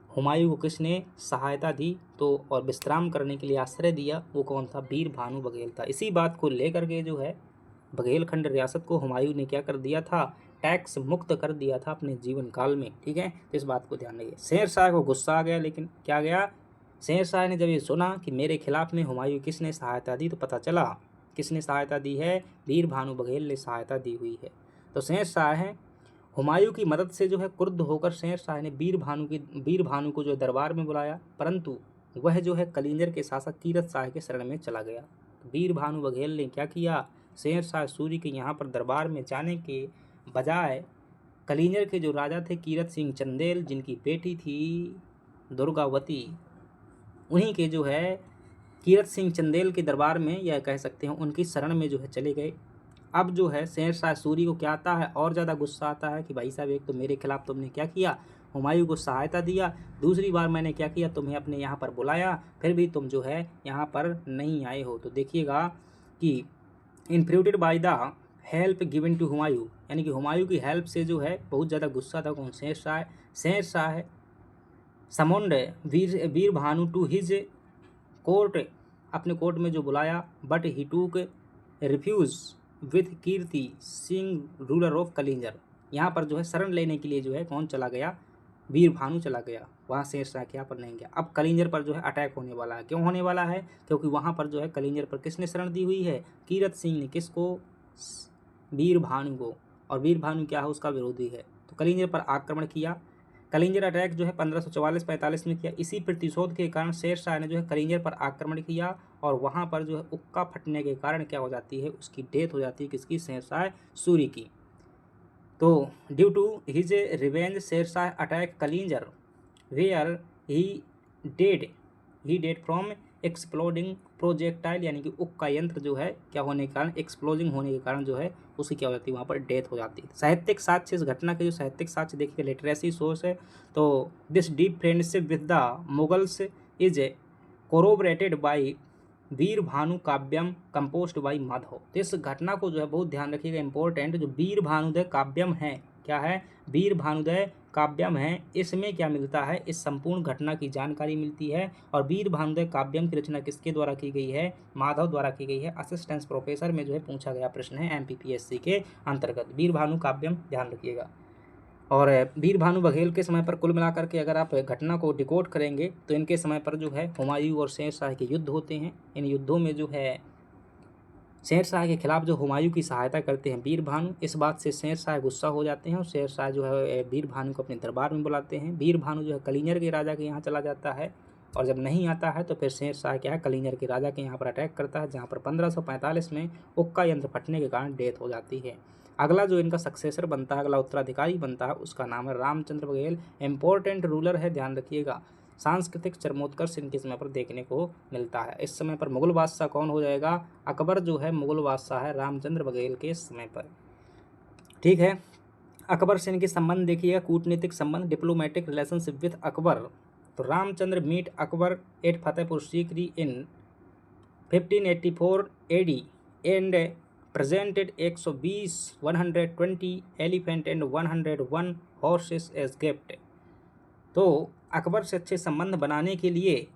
हुमायूं को किसने सहायता दी, तो और विश्राम करने के लिए आश्रय दिया, वो कौन था, वीर भानु बघेल था। इसी बात को लेकर के जो है बघेलखंड रियासत को हुमायूं ने क्या कर दिया था, टैक्स मुक्त कर दिया था अपने जीवन काल में, ठीक है, तो इस बात को ध्यान रखिए। शेर शाह को गुस्सा आ गया, लेकिन क्या गया, शेर शाह ने जब ये सुना कि मेरे खिलाफ में हुमायूं किसने सहायता दी, तो पता चला किसने सहायता दी है, वीर भानु बघेल ने सहायता दी हुई है। तो शेर शाह है हुमायूं की मदद से जो है क्रुद्ध होकर शेर शाह ने वीर भानु को जो दरबार में बुलाया, परंतु वह जो है कलिंजर के शासक कीरत शाह के शरण में चला गया। वीर भानु बघेल ने क्या किया, शेर शाह सूरी के यहाँ पर दरबार में जाने के बजाय कलिंजर के जो राजा थे कीरत सिंह चंदेल, जिनकी बेटी थी दुर्गावती, उन्हीं के जो है कीरत सिंह चंदेल के दरबार में, या कह सकते हैं उनकी शरण में जो है चले गए। अब जो है शेर शाह सूरी को क्या आता है, और ज़्यादा गुस्सा आता है कि भाई साहब, एक तो मेरे खिलाफ तुमने क्या किया, हुमायूं को सहायता दिया, दूसरी बार मैंने क्या किया, तुम्हें अपने यहाँ पर बुलाया, फिर भी तुम जो है यहाँ पर नहीं आए हो। तो देखिएगा कि influenced by the help given to Humayun, यानी कि हुमायूं की हेल्प से जो है बहुत ज़्यादा गुस्सा था कौन, Sher Shah. Sher Shah summoned Veer Bhanu to his court, अपने कोर्ट में जो बुलाया, but he took refuge with Kirti Singh ruler of Kalinjar. यहाँ पर जो है शरण लेने के लिए जो है कौन चला गया, वीर भानु चला गया, वहाँ शेर शाह के यहाँ पर नहीं गया। अब कलिंजर पर जो है अटैक होने वाला है, क्यों होने वाला है, क्योंकि वहाँ पर जो है कलिंजर पर किसने शरण दी हुई है, कीरत सिंह ने, किसको, वीर भानु को, और वीर भानु क्या है, उसका विरोधी है। तो कलिंजर पर आक्रमण किया। कलिंजर अटैक जो है 1544-45 में किया। इसी प्रतिशोध के कारण शेर शाह ने जो है कलिंजर पर आक्रमण किया, और वहाँ पर जो है उक्का फटने के कारण क्या हो जाती है, उसकी डेथ हो जाती है, किसकी, शेर शाह सूरी की। तो due to his revenge Sher Shah attack Kalinjar where he dead from exploding projectile, यानी कि उक्का यंत्र जो है क्या होने के कारण, एक्सप्लोजिंग होने के कारण जो है उसकी क्या हो जाती है, वहाँ पर डेथ हो जाती है। साहित्यिक साक्ष्य, इस घटना के जो साहित्यिक साक्ष्य देखिए, लिटरेसी सोर्स है, तो this deep friendship with the Mughals is corroborated by Veer Bhanu Kavyam composed by Madhav. तो इस घटना को जो है बहुत ध्यान रखिएगा, इंपॉर्टेंट, जो वीर भानुदय काव्यम है, क्या है, वीर भानुदय काव्यम है, इसमें क्या मिलता है, इस संपूर्ण घटना की जानकारी मिलती है। और वीर भानुदय काव्यम की रचना किसके द्वारा की गई है, माधव द्वारा की गई है। असिस्टेंस प्रोफेसर में जो है पूछा गया प्रश्न है MPPSC के अंतर्गत, वीर भानु काव्यम, ध्यान रखिएगा। और वीर भानु बघेल के समय पर कुल मिलाकर के अगर आप घटना को डिकोड करेंगे तो इनके समय पर जो है हुमायूं और शेर शाह के युद्ध होते हैं। इन युद्धों में जो है शेर शाह के खिलाफ जो हुमायूं की सहायता करते हैं वीर भानु, इस बात से शेर शाह गुस्सा हो जाते हैं और शेर शाह जो है वीर भानु को अपने दरबार में बुलाते हैं। वीर भानु जो है कलिंजर के राजा के यहाँ चला जाता है, और जब नहीं आता है तो फिर शेर शाह क्या है, कलिंजर के राजा के यहाँ पर अटैक करता है, जहाँ पर 1545 में उक्का यंत्र फटने के कारण डेथ हो जाती है। अगला जो इनका सक्सेसर बनता है, अगला उत्तराधिकारी बनता है, उसका नाम है रामचंद्र बघेल। इंपॉर्टेंट रूलर है, ध्यान रखिएगा। सांस्कृतिक चरमोत्कर्ष इनके समय पर देखने को मिलता है। इस समय पर मुगल बादशाह कौन हो जाएगा? अकबर जो है मुगल बादशाह है रामचंद्र बघेल के समय पर। ठीक है, अकबर से इनके संबंध देखिएगा, कूटनीतिक संबंध, डिप्लोमेटिक रिलेशनशिप विद अकबर। तो Ramchandra meet Akbar at Fatehpur Sikri in 1584 AD and presented 120 elephant and 101 horses as gift. तो अकबर से अच्छे संबंध बनाने के लिए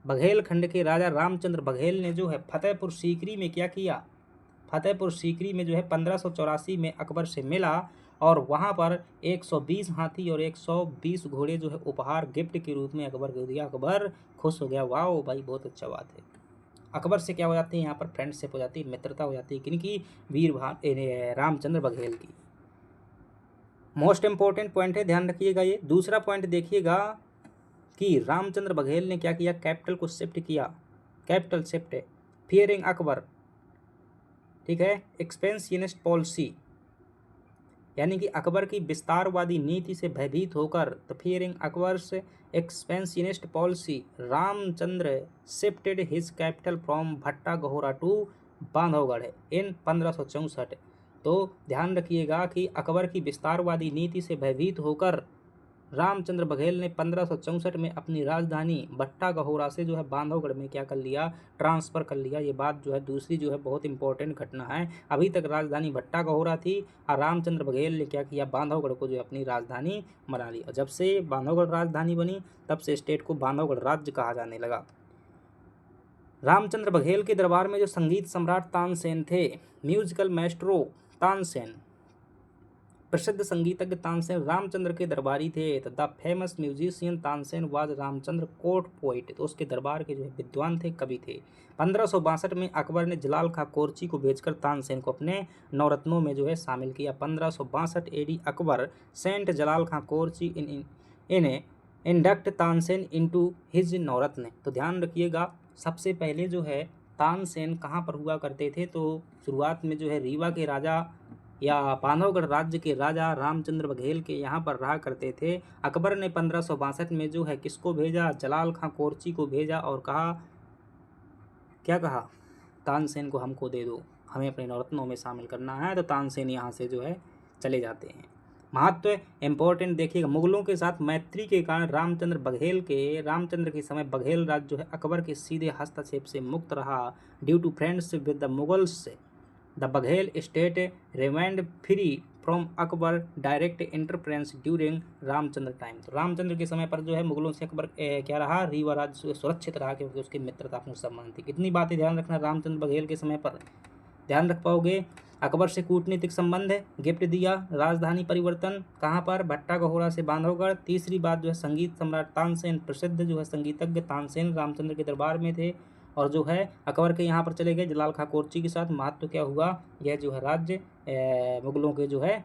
बघेलखंड के राजा रामचंद्र बघेल ने जो है फतेहपुर सीकरी में क्या किया? फतेहपुर सीकरी में जो है 1584 में अकबर से मिला और वहाँ पर 120 हाथी और 120 घोड़े जो है उपहार गिफ्ट के रूप में अकबर को दिया। अकबर खुश हो गया, वाह भाई बहुत अच्छा बात है। अकबर से क्या हो जाती है यहाँ पर? फ्रेंडशिप हो जाती है, मित्रता हो जाती है। किनकी? रामचंद्र बघेल की। मोस्ट इंपॉर्टेंट पॉइंट है, ध्यान रखिएगा। ये दूसरा पॉइंट देखिएगा कि रामचंद्र बघेल ने क्या किया? कैपिटल को शिफ्ट किया, कैपिटल शिफ्ट, फियरिंग अकबर। ठीक है, एक्सपेंशनिस्ट पॉलिसी, यानी कि अकबर की विस्तारवादी नीति से भयभीत होकर, तो fearing Akbar's expansionist policy, Ramchandra shifted his capital from भट्टा गहोरा टू बांधवगढ़ इन 1564। तो ध्यान रखिएगा कि अकबर की विस्तारवादी नीति से भयभीत होकर रामचंद्र बघेल ने 1564 में अपनी राजधानी भट्टा गहोरा से जो है बांधवगढ़ में क्या कर लिया? ट्रांसफ़र कर लिया। ये बात जो है दूसरी जो है बहुत इंपॉर्टेंट घटना है। अभी तक राजधानी भट्टा गहोरा थी और रामचंद्र बघेल ने क्या किया? बांधवगढ़ को जो है अपनी राजधानी बना लिया। जब से बांधवगढ़ राजधानी बनी तब से स्टेट को बांधवगढ़ राज्य कहा जाने लगा। रामचंद्र बघेल के दरबार में जो संगीत सम्राट तानसेन थे, म्यूजिकल मैस्ट्रो तानसेन, प्रसिद्ध संगीतज्ञ तानसेन रामचंद्र के दरबारी थे। तो the famous musician Tansen was Ramchandra court poet, तो उसके दरबार के जो है विद्वान थे, कवि थे। 1562 में अकबर ने जलाल खां कोरची को भेजकर तानसेन को अपने नवरत्नों में जो है शामिल किया। 1562 AD अकबर सेंट जलाल खां कोरची इन इंडक्ट तानसेन इनटू हिज नवरत्न। तो ध्यान रखिएगा, सबसे पहले जो है तानसेन कहाँ पर हुआ करते थे? तो शुरुआत में जो है रीवा के राजा या बांधवगढ़ राज्य के राजा रामचंद्र बघेल के यहाँ पर रहा करते थे। अकबर ने 1562 में जो है किसको भेजा? जलाल खां कोरची को भेजा और कहा, क्या कहा? तानसेन को हमको दे दो, हमें अपने नवरत्नों में शामिल करना है। तो तानसेन यहाँ से जो है चले जाते हैं। महत्व इंपॉर्टेंट देखिएगा, मुगलों के साथ मैत्री के कारण रामचंद्र के समय बघेल राज्य जो है अकबर के सीधे हस्तक्षेप से मुक्त रहा। Due to friendship with the Mughals the Baghel state remained free from Akbar direct interference during Ramchandra time. तो रामचंद्र के समय पर जो है मुगलों से अकबर क्या रहा? रीवा राज्य सुरक्षित रहा, क्योंकि उसकी मित्रतापूर्ण संबंध थी। कितनी बातें ध्यान रखना रामचंद्र बघेल के समय पर, ध्यान रख पाओगे। अकबर से कूटनीतिक संबंध है, गिफ्ट दिया, राजधानी परिवर्तन कहाँ पर? भट्टा गहोरा से बांधवगढ़। तीसरी बात जो है संगीत सम्राट तानसेन, प्रसिद्ध जो है संगीतज्ञ तानसेन रामचंद्र के दरबार में थे और जो है अकबर के यहाँ पर चले गए जलाल खां कोरची के साथ। महत्व क्या हुआ? यह जो है राज्य मुगलों के जो है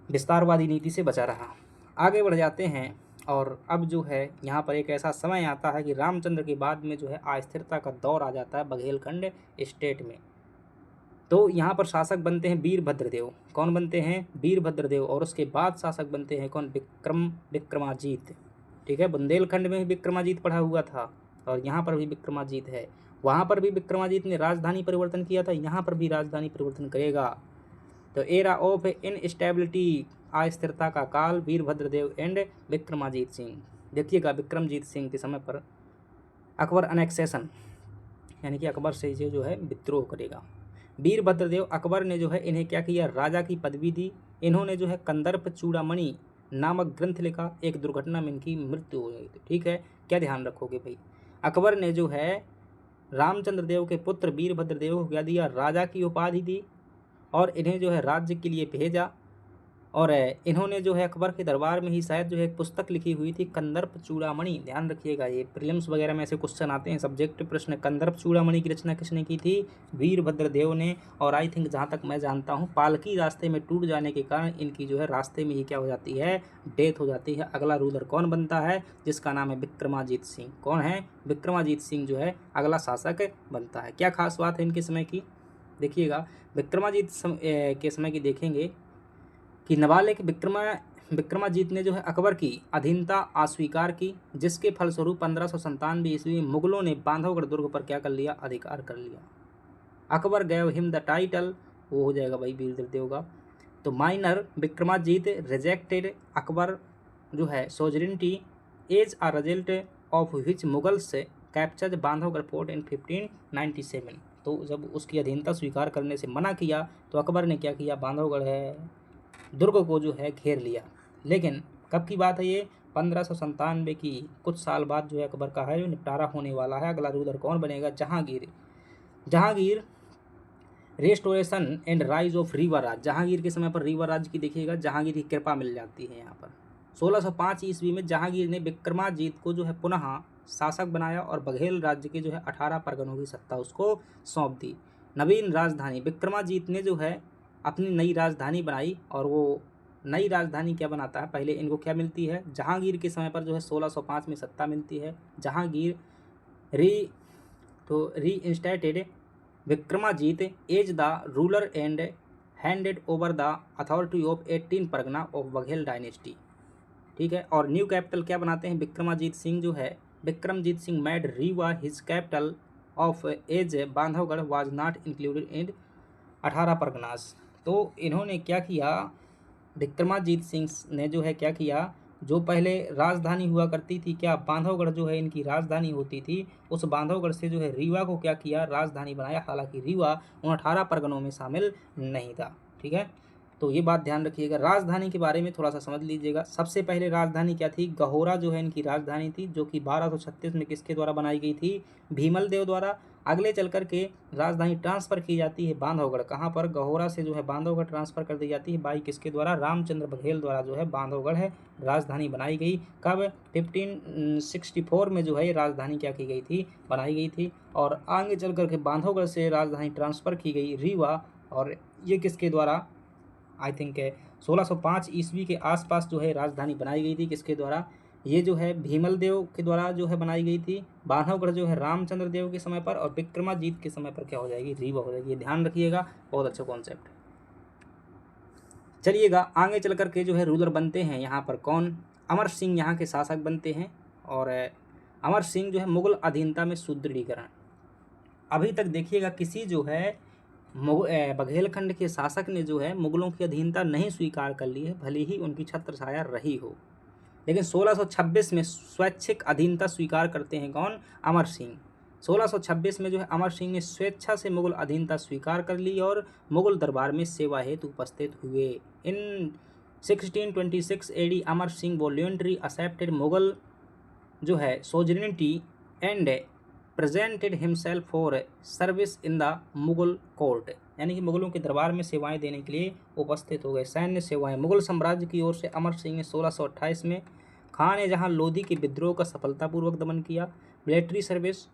विस्तारवादी नीति से बचा रहा। आगे बढ़ जाते हैं और अब जो है यहाँ पर एक ऐसा समय आता है कि रामचंद्र के बाद में जो है अस्थिरता का दौर आ जाता है बघेलखंड स्टेट में। तो यहाँ पर शासक बनते हैं वीरभद्रदेव। कौन बनते हैं? वीरभद्रदेव। और उसके बाद शासक बनते हैं कौन? विक्रमाजीत। ठीक है, बुंदेलखंड में भी विक्रमाजीत पढ़ा हुआ था और यहाँ पर भी विक्रमाजीत है। वहाँ पर भी विक्रमाजीत ने राजधानी परिवर्तन किया था, यहाँ पर भी राजधानी परिवर्तन करेगा। तो एरा ऑफ इनस्टेबिलिटी, अस्थिरता का काल, वीरभद्रदेव एंड विक्रमाजीत सिंह। देखिएगा विक्रमजीत सिंह के समय पर अकबर अनेक्सेशन, यानी कि अकबर से जो है विद्रोह करेगा। वीरभद्रदेव अकबर ने जो है इन्हें क्या किया? राजा की पदवी दी। इन्होंने जो है कंदर्प चूड़ामणि नामक ग्रंथ लिखा। एक दुर्घटना में इनकी मृत्यु हो गई थी। ठीक है, क्या ध्यान रखोगे भाई? अकबर ने जो है रामचंद्र देव के पुत्र वीरभद्रदेव को क्या दिया? राजा की उपाधि दी और इन्हें जो है राज्य के लिए भेजा। और इन्होंने जो है अकबर के दरबार में ही शायद जो है एक पुस्तक लिखी हुई थी कंदर्प चूड़ामणि। ध्यान रखिएगा, ये प्रीलिम्स वगैरह में ऐसे क्वेश्चन आते हैं, सब्जेक्ट प्रश्न। कंदर्प चूड़ामणि की रचना किसने की थी? वीरभद्रदेव ने। और आई थिंक जहाँ तक मैं जानता हूँ पालकी रास्ते में टूट जाने के कारण इनकी जो है रास्ते में ही क्या हो जाती है? डेथ हो जाती है। अगला रूलर कौन बनता है? जिसका नाम है विक्रमाजीत सिंह। कौन है? विक्रमाजीत सिंह जो है अगला शासक बनता है। क्या खास बात है इनके समय की? देखिएगा विक्रमाजीत के समय की देखेंगे कि नाबालिग विक्रमाजीत ने जो है अकबर की अधीनता अस्वीकार की, जिसके फलस्वरूप 1597 ईस्वी में मुगलों ने बांधवगढ़ दुर्ग पर क्या कर लिया, अधिकार कर लिया। Akbar gave him the title, वो हो जाएगा भाई वीरदेव का। तो माइनर विक्रमाजीत रिजेक्टेड अकबर जो है suzerainty as a result of which Mughals captured Bandhavgarh fort in 1597। तो जब उसकी अधीनता स्वीकार करने से मना किया तो अकबर ने क्या किया, बांधवगढ़ है दुर्ग को जो है घेर लिया। लेकिन कब की बात है ये, 1597 की कुछ साल बाद जो है अकबर का है जो निपटारा होने वाला है। अगला रूलर कौन बनेगा, Jahangir. Jahangir restoration and rise of Rewa Raj. Jahangir के समय पर रीवा राज की देखिएगा जहांगीर की कृपा मिल जाती है यहाँ पर। 1605 ईस्वी में जहांगीर ने विक्रमाजीत को जो है पुनः शासक बनाया और बघेल राज्य के जो है 18 परगनों की सत्ता उसको सौंप दी। नवीन राजधानी, विक्रमाजीत ने जो है अपनी नई राजधानी बनाई, और वो नई राजधानी क्या बनाता है, पहले इनको क्या मिलती है, जहांगीर के समय पर जो है 1605 में सत्ता मिलती है। Jahangir reinstated Vikramajit as the ruler and handed over the authority of 18 pargana of Baghel dynasty. ठीक है, और न्यू कैपिटल क्या बनाते हैं, विक्रमाजीत सिंह जो है, Vikramjit Singh made Rewa his capital of as Bandhavgarh was not included in 18 parganas. तो इन्होंने क्या किया, विक्रमाजीत सिंह ने जो है क्या किया, जो पहले राजधानी हुआ करती थी क्या, बांधवगढ़ जो है इनकी राजधानी होती थी, उस बांधवगढ़ से जो है रीवा को क्या किया, राजधानी बनाया। हालांकि रीवा उन 18 परगनों में शामिल नहीं था। ठीक है, तो ये बात ध्यान रखिएगा। राजधानी के बारे में थोड़ा सा समझ लीजिएगा। सबसे पहले राजधानी क्या थी, गहोरा जो है इनकी राजधानी थी, जो कि 1236 में किसके द्वारा बनाई गई थी, भीमल देव द्वारा। अगले चल कर के राजधानी ट्रांसफ़र की जाती है बांधवगढ़, कहाँ पर, गहोरा से जो है बांधवगढ़ ट्रांसफ़र कर दी जाती है बाई किसके द्वारा, रामचंद्र बघेल द्वारा जो है बांधवगढ़ है राजधानी बनाई गई। कब, 1564 में जो है राजधानी क्या की गई थी, बनाई गई थी। और आगे चल कर के बांधवगढ़ से राजधानी ट्रांसफ़र की गई रीवा, और ये किसके द्वारा, आई थिंक 1605 ईस्वी के आसपास जो है राजधानी बनाई गई थी, किसके द्वारा, ये जो है भीमल देव के द्वारा जो है बनाई गई थी। बांधवगढ़ जो है रामचंद्र देव के समय पर, और विक्रमाजीत के समय पर क्या हो जाएगी, रीवा हो जाएगी। ये ध्यान रखिएगा, बहुत अच्छा कॉन्सेप्ट है। चलिएगा आगे चल कर के जो है रूलर बनते हैं यहाँ पर कौन, अमर सिंह यहाँ के शासक बनते हैं। और अमर सिंह जो है मुगल अधीनता में सुदृढ़ीकरण। अभी तक देखिएगा किसी जो है बघेलखंड के शासक ने जो है मुगलों की अधीनता नहीं स्वीकार कर ली है, भले ही उनकी छत्रछाया रही हो। लेकिन 1626 में स्वैच्छिक अधीनता स्वीकार करते हैं कौन, अमर सिंह। 1626 में जो है अमर सिंह ने स्वेच्छा से मुगल अधीनता स्वीकार कर ली और मुगल दरबार में सेवा हेतु उपस्थित हुए। In 1626 AD Amar Singh voluntary accepted Mughal जो है suzerainty and presented himself for service in the Mughal court, यानी कि मुगलों के दरबार में सेवाएं देने के लिए उपस्थित हो गए। सैन्य सेवाएं, मुगल साम्राज्य की ओर से अमर सिंह ने 1628 में खान ने जहां लोधी के विद्रोह का सफलतापूर्वक दमन किया। मिलिट्री सर्विस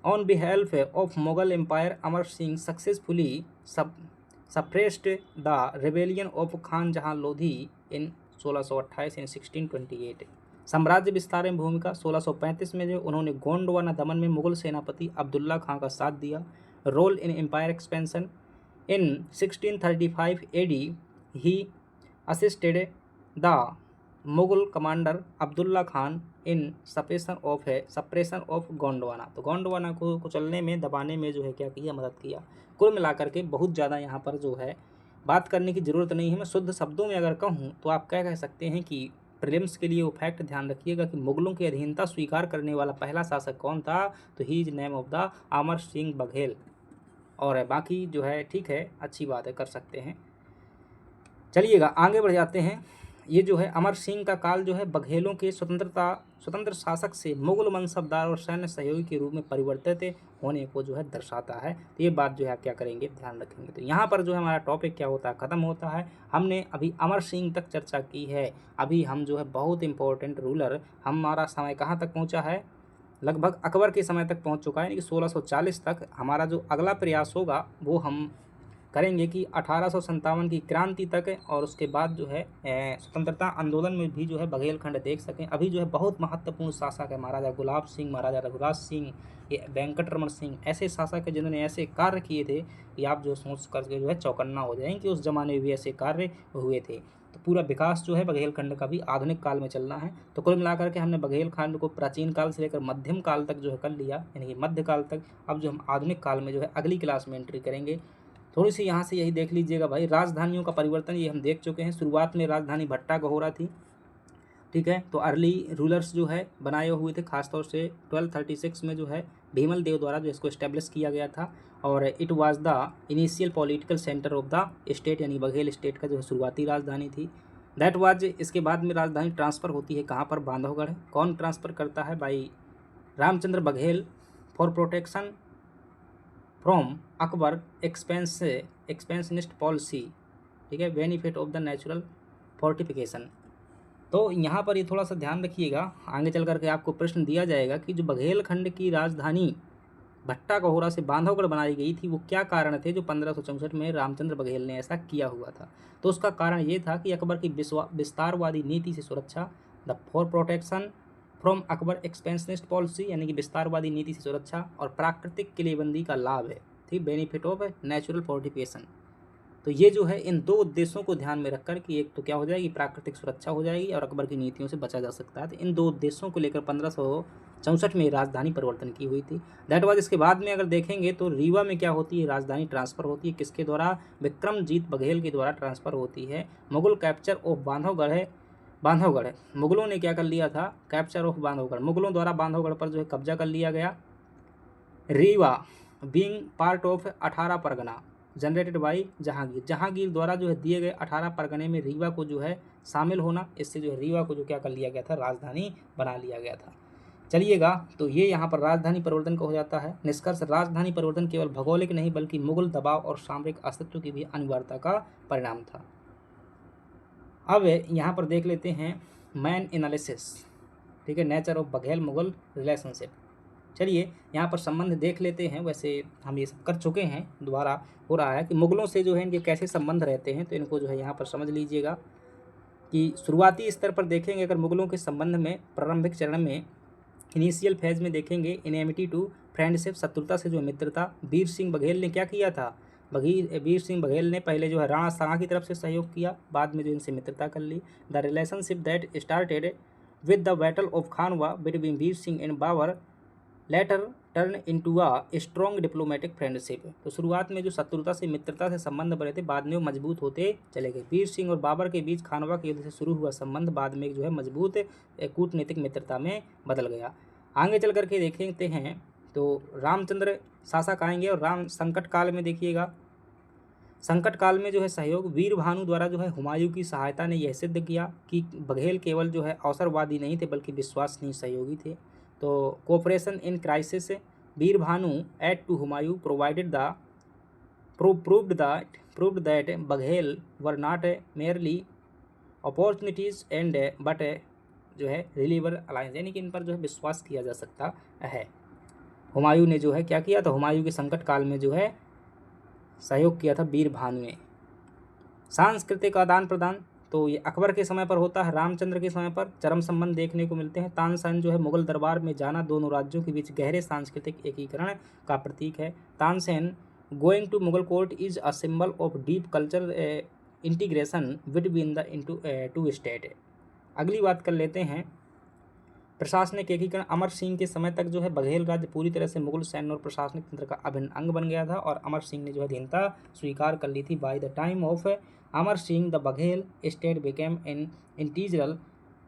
ऑन बिहेल्फ of Mughal empire, Amar Singh successfully suppressed the rebellion of Khan Jahan Lodi इन 1628 इन 1628। साम्राज्य विस्तार में भूमिका, 1635 में जो उन्होंने गोंडवाना दमन में मुगल सेनापति अब्दुल्ला खां का साथ दिया। Role in empire expansion, in 1635 AD he assisted the Mughal commander Abdullah Khan in suppression of Gondwana. तो गोंडवाना को कुचलने में, दबाने में जो है क्या किया, मदद किया। कुल मिलाकर के बहुत ज़्यादा यहाँ पर जो है बात करने की ज़रूरत नहीं है। मैं शुद्ध शब्दों में अगर कहूँ तो आप क्या कह सकते हैं कि प्रीलिम्स के लिए वो फैक्ट ध्यान रखिएगा कि मुगलों की अधीनता स्वीकार करने वाला पहला शासक कौन था, तो he is name of the Amar Singh Baghel. और बाकी जो है ठीक है, अच्छी बात है, कर सकते हैं। चलिएगा आगे बढ़ जाते हैं। ये जो है अमर सिंह का काल जो है बघेलों के स्वतंत्र शासक से मुगल मनसबदार और सैन्य सहयोगी के रूप में परिवर्तित होने को जो है दर्शाता है। तो ये बात जो है आप क्या करेंगे, ध्यान रखेंगे। तो यहाँ पर जो है हमारा टॉपिक क्या होता है, ख़त्म होता है। हमने अभी अमर सिंह तक चर्चा की है। अभी हम जो है बहुत इंपॉर्टेंट रूलर, हमारा समय कहाँ तक पहुँचा है, लगभग अकबर के समय तक पहुँच चुका है, यानी कि 1640 तक। हमारा जो अगला प्रयास होगा वो हम करेंगे कि 1857 की क्रांति तक, और उसके बाद जो है स्वतंत्रता आंदोलन में भी जो है बघेलखंड देख सकें। अभी जो है बहुत महत्वपूर्ण शासक है महाराजा गुलाब सिंह, महाराजा रघुराज सिंह, ये वेंकटरमण सिंह, ऐसे शासक है जिन्होंने ऐसे कार्य किए थे कि आप जो सोच करके जो है चौकन्ना हो जाएंगे कि उस जमाने में भी ऐसे कार्य हुए थे। तो पूरा विकास जो है बघेलखंड का भी आधुनिक काल में चलना है। तो कुल मिलाकर के हमने बघेलखंड को प्राचीन काल से लेकर मध्यम काल तक जो है कर लिया, यानी कि मध्य काल तक। अब जो हम आधुनिक काल में जो है अगली क्लास में एंट्री करेंगे। थोड़ी सी यहाँ से यही देख लीजिएगा भाई, राजधानियों का परिवर्तन ये हम देख चुके हैं। शुरुआत में राजधानी भट्टा गहोरा थी, ठीक है। तो अर्ली रूलर्स जो है बनाए हुए थे, खासतौर से 1236 में जो है भीमल देव द्वारा जो इसको इस्टेब्लिश किया गया था। और it was the initial political centre of the state, यानी बघेल स्टेट का जो है शुरुआती राजधानी थी। दैट वाज, इसके बाद में राजधानी ट्रांसफ़र होती है कहाँ पर? बांधवगढ़। कौन ट्रांसफ़र करता है भाई? Ramchandra Baghel. For protection from Akbar expansionist policy, ठीक है, benefit of the natural fortification. तो यहाँ पर ये थोड़ा सा ध्यान रखिएगा, आगे चल करके आपको प्रश्न दिया जाएगा कि जो बघेलखंड की राजधानी भट्टा गहोरा से बांधवगढ़ बनाई गई थी, वो क्या कारण थे जो 1564 में रामचंद्र बघेल ने ऐसा किया हुआ था? तो उसका कारण ये था कि अकबर की विस्तारवादी नीति से सुरक्षा, the for protection from Akbar expansionist policy, यानी कि विस्तारवादी नीति से सुरक्षा, और प्राकृतिक किलेबंदी का लाभ है, ठीक, बेनिफिट ऑफ नेचुरल फोर्टिफिकेशन। तो ये जो है इन दो उद्देश्यों को ध्यान में रखकर कि एक तो क्या हो जाएगी, प्राकृतिक सुरक्षा हो जाएगी और अकबर की नीतियों से बचा जा सकता है। तो इन दो उद्देश्यों को लेकर 1564 में राजधानी परिवर्तन की हुई थी। दैट वाज, इसके बाद में अगर देखेंगे तो रीवा में क्या होती है, राजधानी ट्रांसफ़र होती है। किसके द्वारा? विक्रमजीत बघेल के द्वारा ट्रांसफ़र होती है। मुगल कैप्चर ऑफ बांधवगढ़ है, बांधवगढ़ मुगलों ने क्या कर लिया था? कैप्चर ऑफ बांधवगढ़, मुगलों द्वारा बांधवगढ़ पर जो है कब्जा कर लिया गया। Rewa being part of 18 Pargana generated by Jahangir, Jahangir द्वारा जो है दिए गए 18 परगने में रीवा को जो है शामिल होना, इससे जो है रीवा को जो क्या कर लिया गया था, राजधानी बना लिया गया था। चलिएगा, तो ये यहाँ पर राजधानी परिवर्तन का हो जाता है। निष्कर्ष, राजधानी परिवर्तन केवल भौगोलिक नहीं बल्कि मुगल दबाव और सामरिक अस्तित्व की भी अनिवार्यता का परिणाम था। अब यहाँ पर देख लेते हैं मैन एनालिसिस, ठीक है, nature of Baghel Mughal relationship. चलिए यहाँ पर संबंध देख लेते हैं। वैसे हम ये सब कर चुके हैं, दोबारा हो रहा है कि मुगलों से जो है इनके कैसे संबंध रहते हैं, तो इनको जो है यहाँ पर समझ लीजिएगा कि शुरुआती स्तर पर देखेंगे अगर मुगलों के संबंध में प्रारंभिक चरण में इनिशियल फेज में देखेंगे, इनेमिटी टू फ्रेंडशिप, शत्रुता से जो मित्रता। वीर सिंह बघेल ने क्या किया था? वीर सिंह बघेल ने पहले जो है राणा सांगा की तरफ से सहयोग किया, बाद में जो इनसे मित्रता कर ली। The relationship that started with the battle of Khanwa between Veer Singh and Babur later turn into a strong diplomatic friendship. तो शुरुआत में जो शत्रुता से मित्रता से संबंध बने थे, बाद में वो मजबूत होते चले गए। वीर सिंह और बाबर के बीच खानवा के युद्ध से शुरू हुआ संबंध बाद में जो है मजबूत कूटनीतिक मित्रता में बदल गया। आगे चल करके देखते हैं तो रामचंद्र शासक आएंगे और राम संकट काल में देखिएगा, संकट काल में जो है सहयोग वीर भानु द्वारा जो है हुमायूं की सहायता ने यह सिद्ध किया कि बघेल केवल जो है अवसरवादी नहीं थे बल्कि विश्वसनीय सहयोगी थे। तो cooperation in crisis, Veer Bhanu aid to Humayun provided the proved that Baghel were not merely opportunities and but जो है रिलीवर अलायंस, यानी कि इन पर जो है विश्वास किया जा सकता है। हुमायूं ने जो है क्या किया था? हुमायूं के संकट काल में जो है सहयोग किया था वीर भानु ने। सांस्कृतिक आदान प्रदान, तो ये अकबर के समय पर होता है, रामचंद्र के समय पर चरम संबंध देखने को मिलते हैं। तानसेन जो है मुगल दरबार में जाना दोनों राज्यों के बीच गहरे सांस्कृतिक एकीकरण का प्रतीक है। Tansen going to Mughal court is a symbol of deep culture integration between the two state. अगली बात कर लेते हैं प्रशासनिक एकीकरण। अमर सिंह के समय तक जो है बघेल राज्य पूरी तरह से मुगल सैन्य और प्रशासनिक तंत्र का अभिन्न अंग बन गया था और अमर सिंह ने जो है अधीनता स्वीकार कर ली थी। By the time of Amar Singh the Baghel state became an integral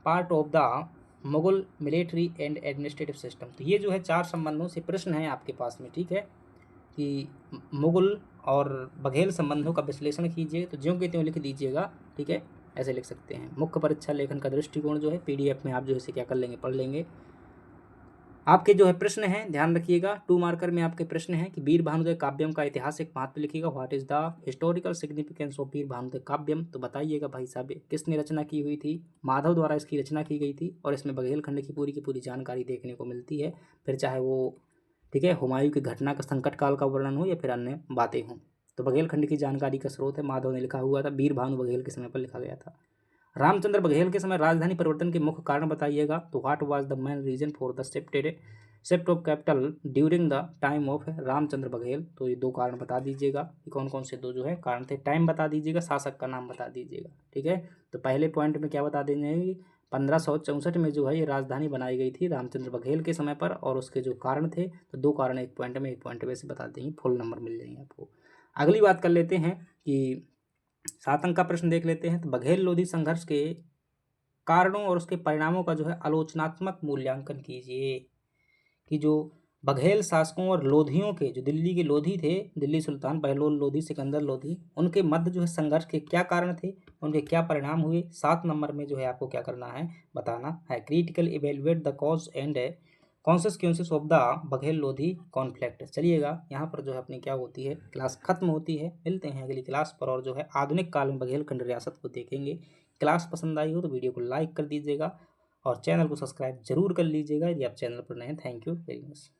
part of the Mughal military and administrative system. तो ये जो है चार संबंधों से प्रश्न है आपके पास में, ठीक है, कि मुगल और बघेल संबंधों का विश्लेषण कीजिए, तो ज्यों के त्यों लिख दीजिएगा, ठीक है, ऐसे लिख सकते हैं। मुख्य परीक्षा लेखन का दृष्टिकोण जो है पीडीएफ में आप जो है इसे क्या कर लेंगे, पढ़ लेंगे। आपके जो है प्रश्न हैं ध्यान रखिएगा, 2 मार्कर में आपके प्रश्न हैं कि वीर भानुदय काव्यम का ऐतिहासिक महत्व लिखिएगा। What is the historical significance of Veer Bhanudaya Kavyam, तो बताइएगा भाई साहब किसने रचना की हुई थी? माधव द्वारा इसकी रचना की गई थी और इसमें बघेलखंड की पूरी जानकारी देखने को मिलती है, फिर चाहे वो, ठीक है, हुमायूं की घटना का संकट काल का वर्णन हो या फिर अन्य बातें हों। तो बघेलखंड की जानकारी का स्रोत है, माधव ने लिखा हुआ था, वीर भानु बघेल के समय पर लिखा गया था। रामचंद्र बघेल के समय राजधानी परिवर्तन के मुख्य कारण बताइएगा। तो what was the main reason for the shifted shift of capital during the time of Ramchandra Baghel. तो ये 2 कारण बता दीजिएगा कि कौन कौन से 2 जो है कारण थे। टाइम बता दीजिएगा, शासक का नाम बता दीजिएगा। ठीक है, तो पहले पॉइंट में क्या बता देंगे कि 1564 में जो है ये राजधानी बनाई गई थी रामचंद्र बघेल के समय पर, और उसके जो कारण थे, तो 2 कारण एक पॉइंट में से बता देंगे, फुल नंबर मिल जाएंगे आपको। अगली बात कर लेते हैं कि 7 अंक का प्रश्न देख लेते हैं। तो बघेल लोधी संघर्ष के कारणों और उसके परिणामों का जो है आलोचनात्मक मूल्यांकन कीजिए कि जो बघेल शासकों और लोधियों के, जो दिल्ली के लोधी थे, दिल्ली सुल्तान बहलोल लोधी, सिकंदर लोधी, उनके मध्य जो है संघर्ष के क्या कारण थे, उनके क्या परिणाम हुए। 7 नंबर में जो है आपको क्या करना है, बताना है। Critical evaluate the cause and consequences of the Baghel Lodhi conflict. चलिएगा, यहाँ पर जो है अपनी क्या होती है, क्लास खत्म होती है। मिलते हैं अगली क्लास पर, और जो है आधुनिक काल में बघेलखंड रियासत को देखेंगे। क्लास पसंद आई हो तो वीडियो को लाइक कर दीजिएगा और चैनल को सब्सक्राइब जरूर कर लीजिएगा यदि आप चैनल पर नए हैं। Thank you very much.